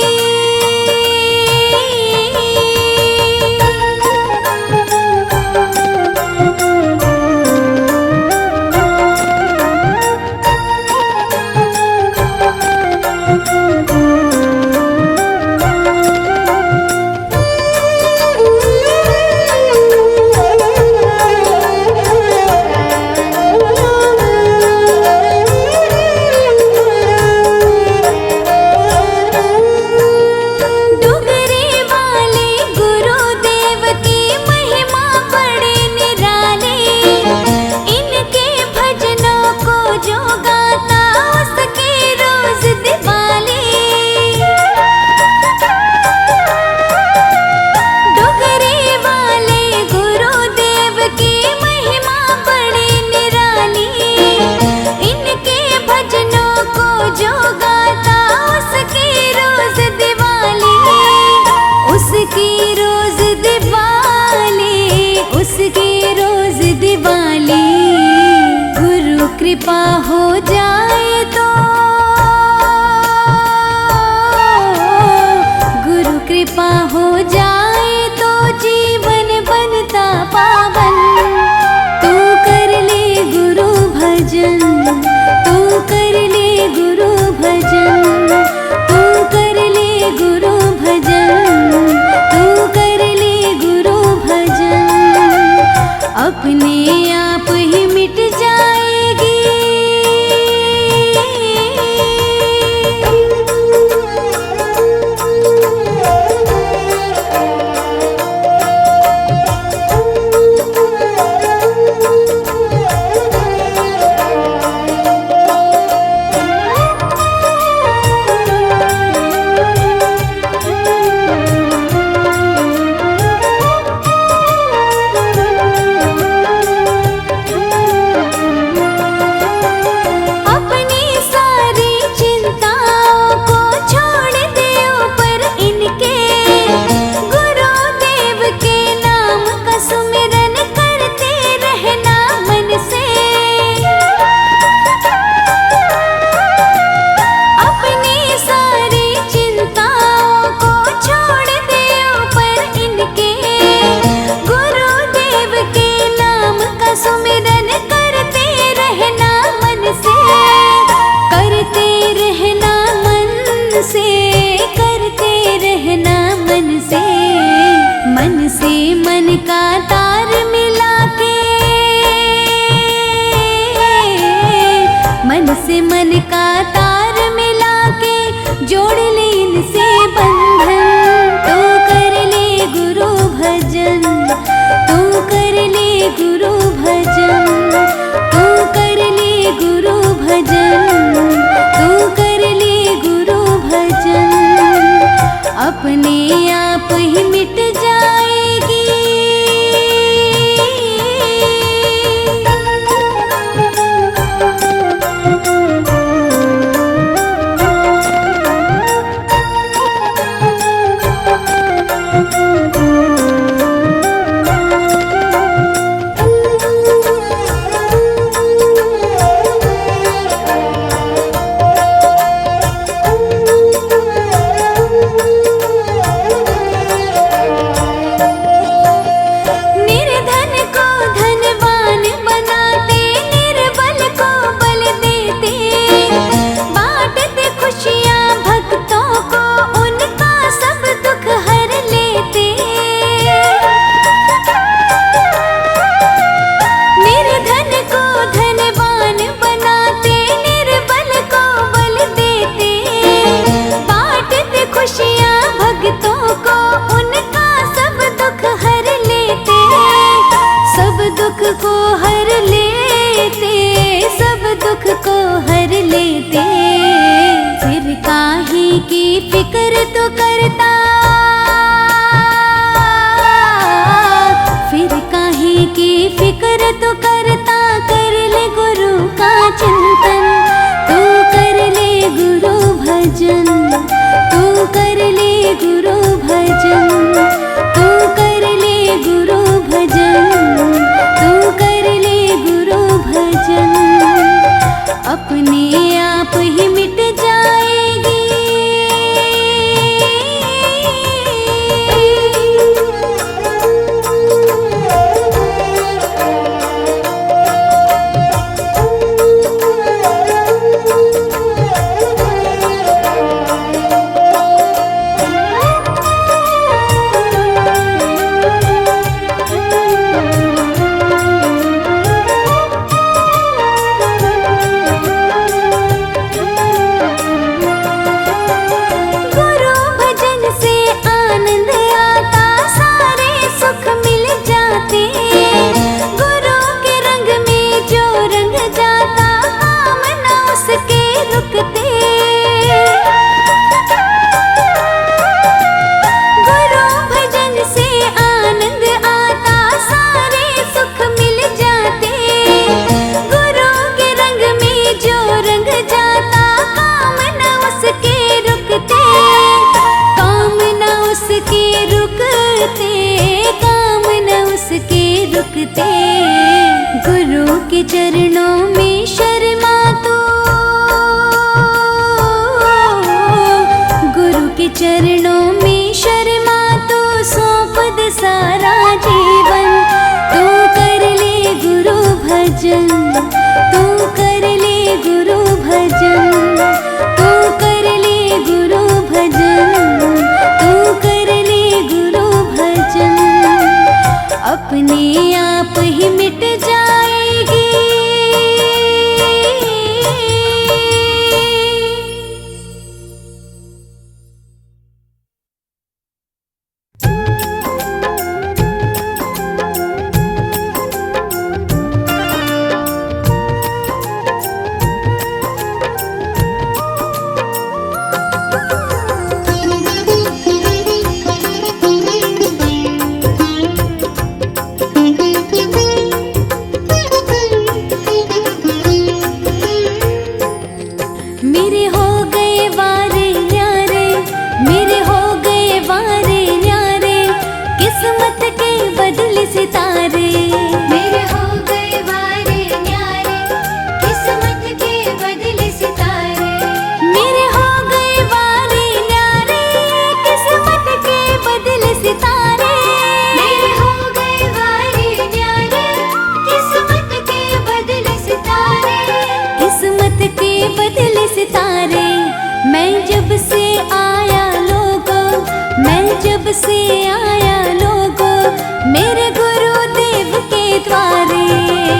कृपा हो जाए तो, गुरु कृपा हो जाए तो जीवन बनता पावन। तू कर ले गुरु भजन, तू कर ले गुरु भजन, तू कर ले गुरु भजन, तू कर ले गुरु भजन। अपने आप ही मिट जाएगी। मन का तार मिला के, मन से मन का तार मिला के जोड़ ले इनसे बंधन। तू कर ले गुरु भजन, तू कर ले गुरु भजन, तू कर ले गुरु भजन, तू कर ले गुरु भजन। अपने आप ही मिट जाएगी। फिक्र तो करता, फिर काहे की फिक्र तो करता। कर ले गुरु का चिंतन, तू कर ले गुरु भजन, तू कर ले गुरु भजन, तू कर ले गुरु भजन, तू कर ले गुरु भजन। अपने आप ही मिट जाएगी। गुरु के चरणों में शर्मा तो, गुरु के चरणों में शर्मा तो सौंप दे सारा जीवन। तू कर ले गुरु भजन, तू कर ले गुरु भजन, तू कर ले गुरु भजन, तू कर ले गुरु भजन। अपने आप ही मिट जाएगी। से आया लोगों मेरे गुरुदेव के द्वारे।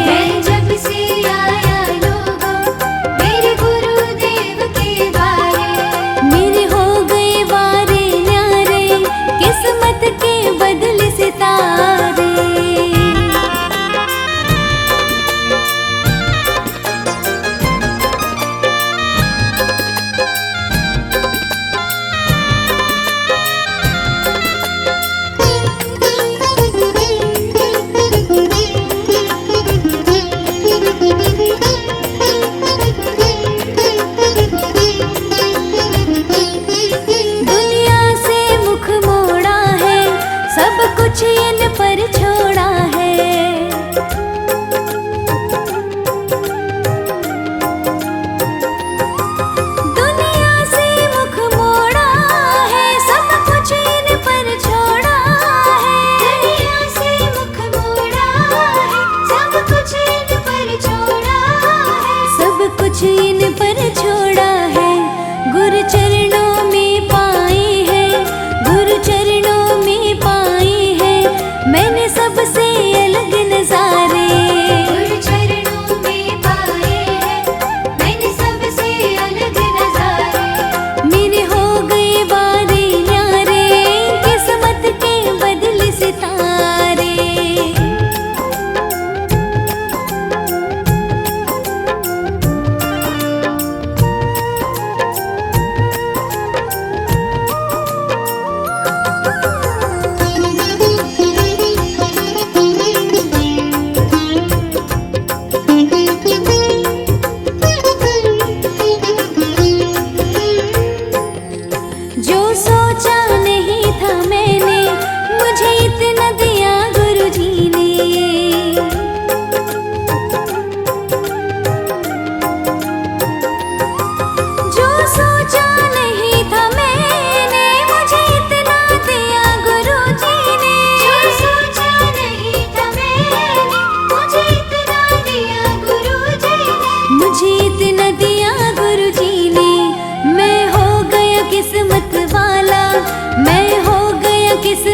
मैं जब से आया लोगों मेरे गुरुदेव के द्वारे। मेरे हो गए वारे न्यारे किस्मत के बदले सितारे।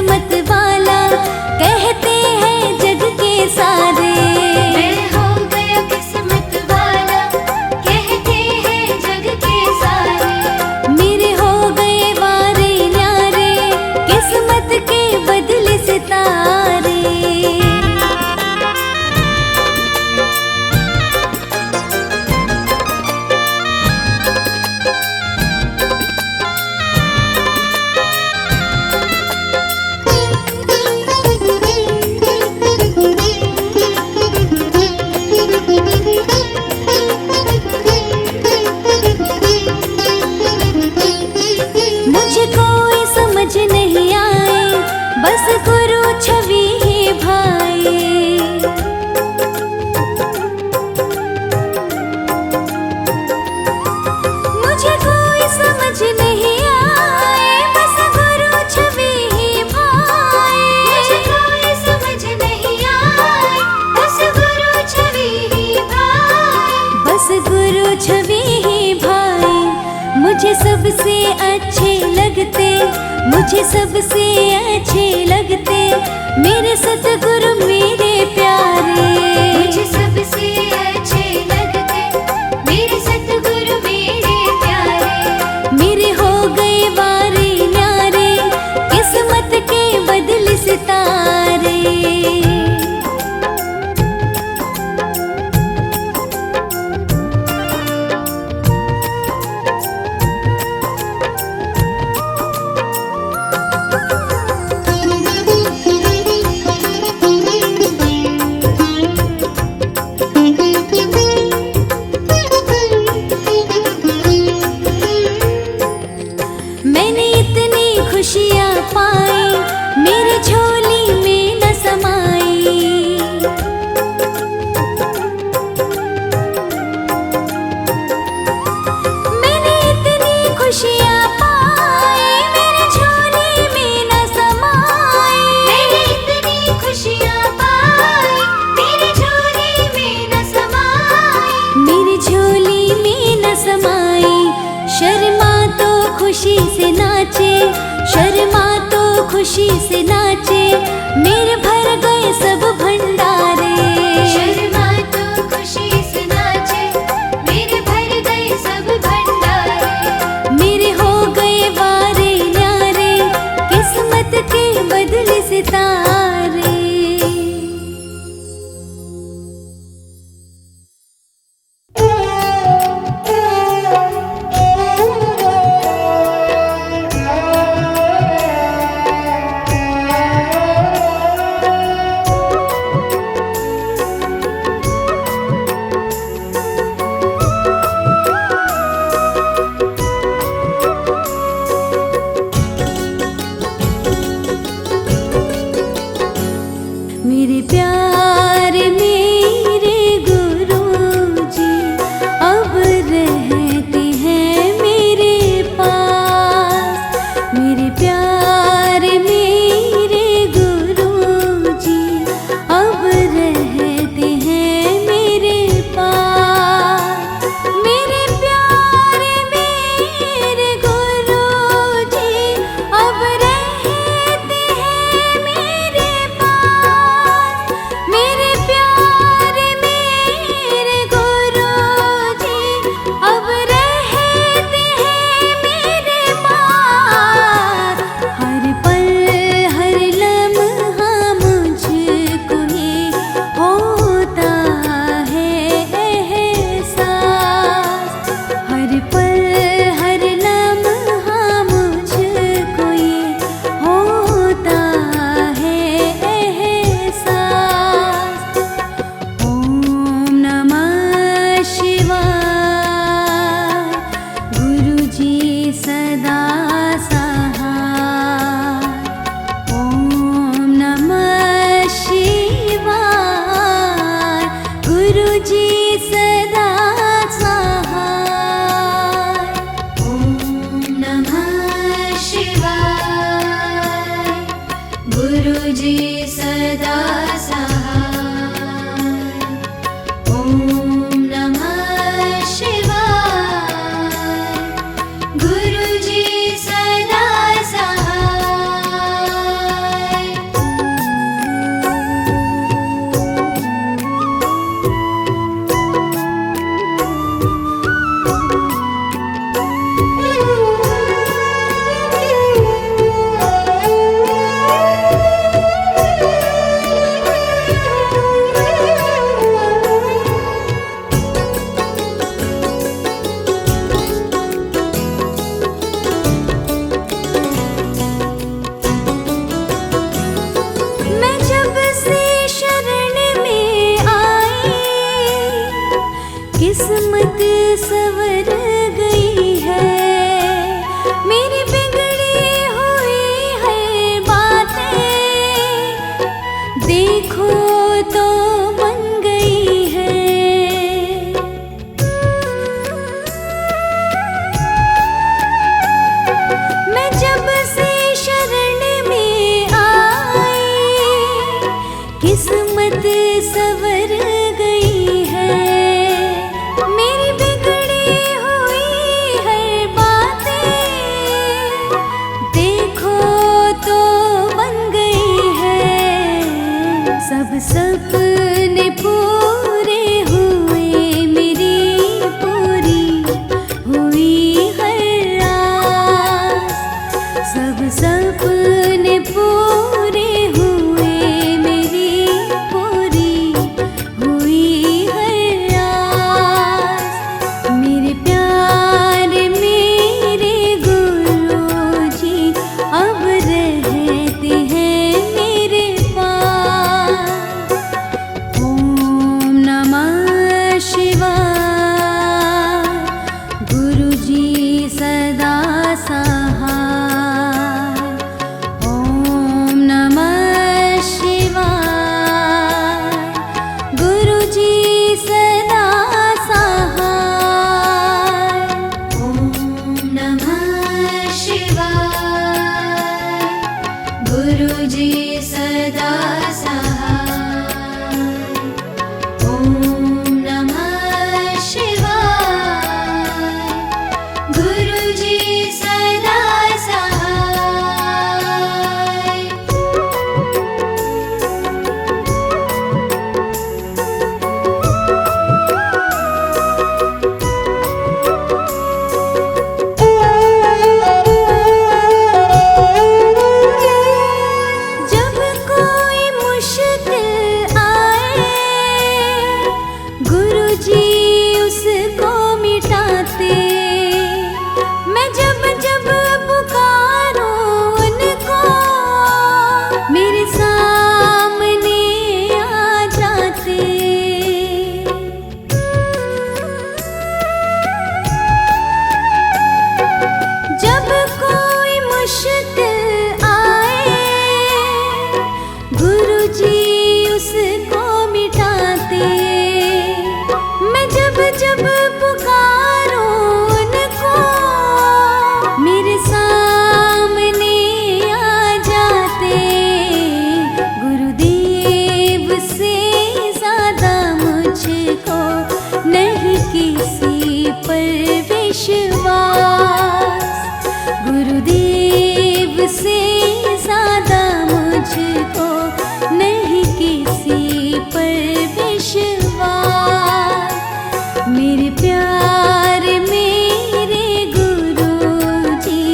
किस्मत वाला कहते हैं जग के सारे। मैं हो गया किस्मत वाला कहते हैं जग के सारे। मेरे हो गए वारे न्यारे किस्मत के बदले सितारे। मुझे कोई समझ नहीं आए बस गुरु छवि ही भाई। मुझे कोई समझ नहीं आए बस गुरु छवि ही भाई। मुझे कोई समझ नहीं आए बस गुरु छवि ही भाई। बस गुरु छवि ही भाई। मुझे सबसे अच्छे लगते, मुझे सबसे अच्छे लगते मेरे सतगुरु मेरे प्यारे। मुझे सबसे अच्छे लगते मेरे सतगुरु मेरे प्यारे। मेरे हो गए वारे न्यारे किस्मत के बदले सितारे। मैंने इतनी खुशियाँ पाई मेरी झोली में न समाई। मैंने इतनी खुशियाँ पाई मेरी झोली में न समाई। मैंने इतनी खुशियाँ पाई मेरी झोली में न समाई। मेरी झोली में न समाई। शर्मा तो खुशी से नाचे, शर्मा तो खुशी से नाचे मेरे भर गए सब भंडारे। शर्मा तो खुशी से नाचे मेरे भर गए सब भंडारे। मेरे हो गए वारे न्यारे किस्मत के बदले सितारे। सपने पूरे हुए मेरी पूरी हुई हर आस। मेरे प्यार मेरे गुरुजी अब रहते हैं मेरे पास। ओम नमः शिवाय गुरुजी सदा सहाय। ओम नमः शिवाय गुरुजी सदा सहाय। ओम नमः शिवाय गुरुजी सदा सहाय। ओम नमः शिवाय गुरुजी सदा सहाय। जब कोई मुश्किल आए गुरुजी उसको मिटाते। मैं जब जब पुकारूं उनको मेरे सामने आ जाते। जब कोई मुश्किल आए गुरुजी उसको मिटाते। मैं जब जब पुकारूं उनको मेरे सामने आ जाते। गुरुदेव से ज्यादा मुझको नहीं किसी पर विश्वास। गुरुदेव से ज्यादा मुझको नहीं किसी पर विश्वास। मेरे प्यार मेरे गुरुजी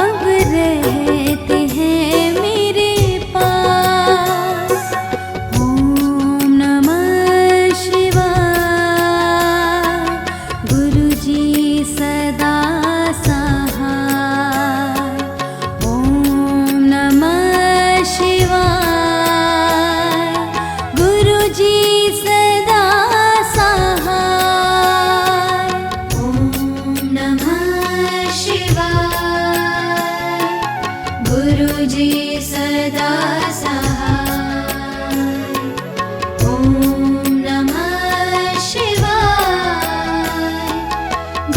अब रहते हैं मेरे पास। ओम नमः शिवाय गुरुजी सदा सहाय। ओम नमः शिवाय गुरुजी सदा सहाय। ओम नमः शिवाय गुरुजी सदा सहाय। ओम नमः शिवाय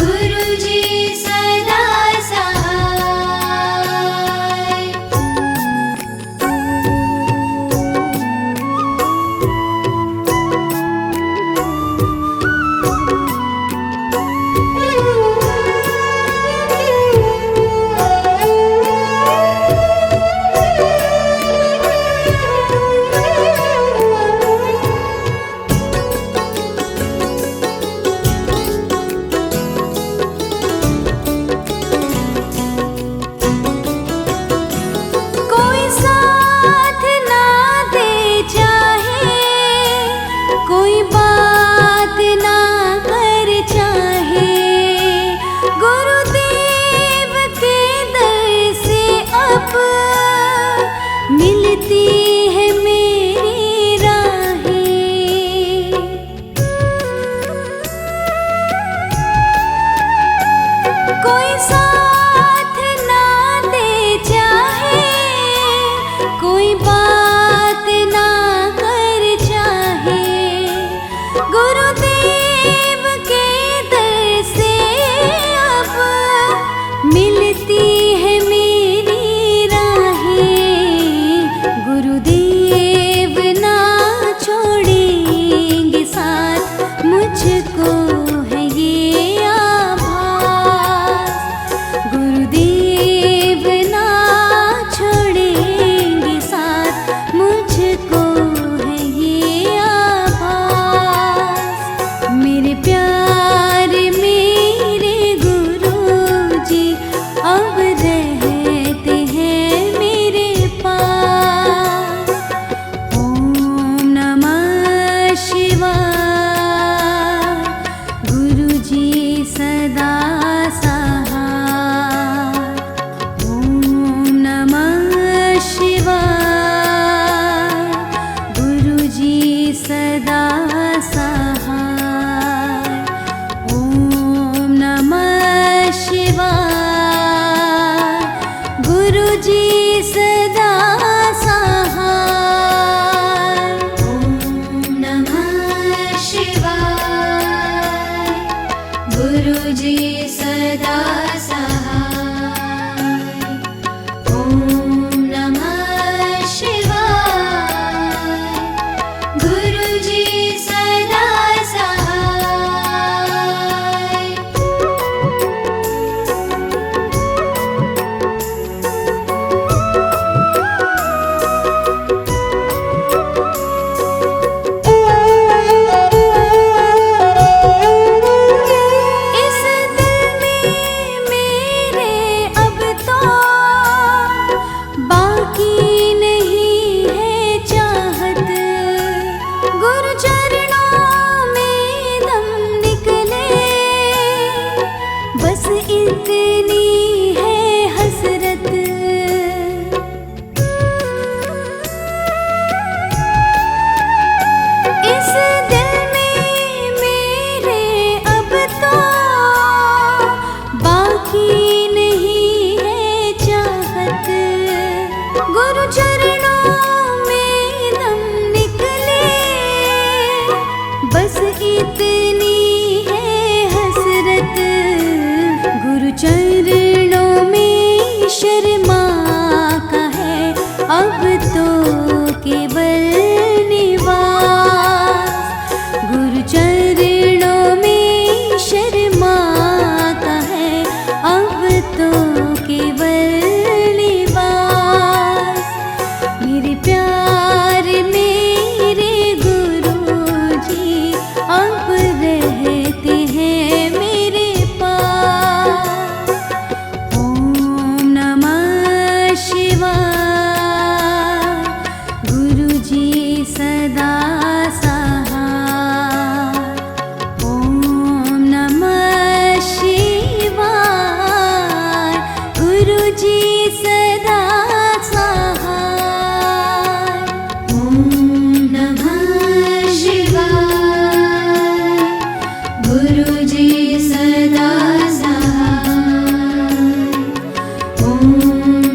गुरुजी सदा सहाय। ॐ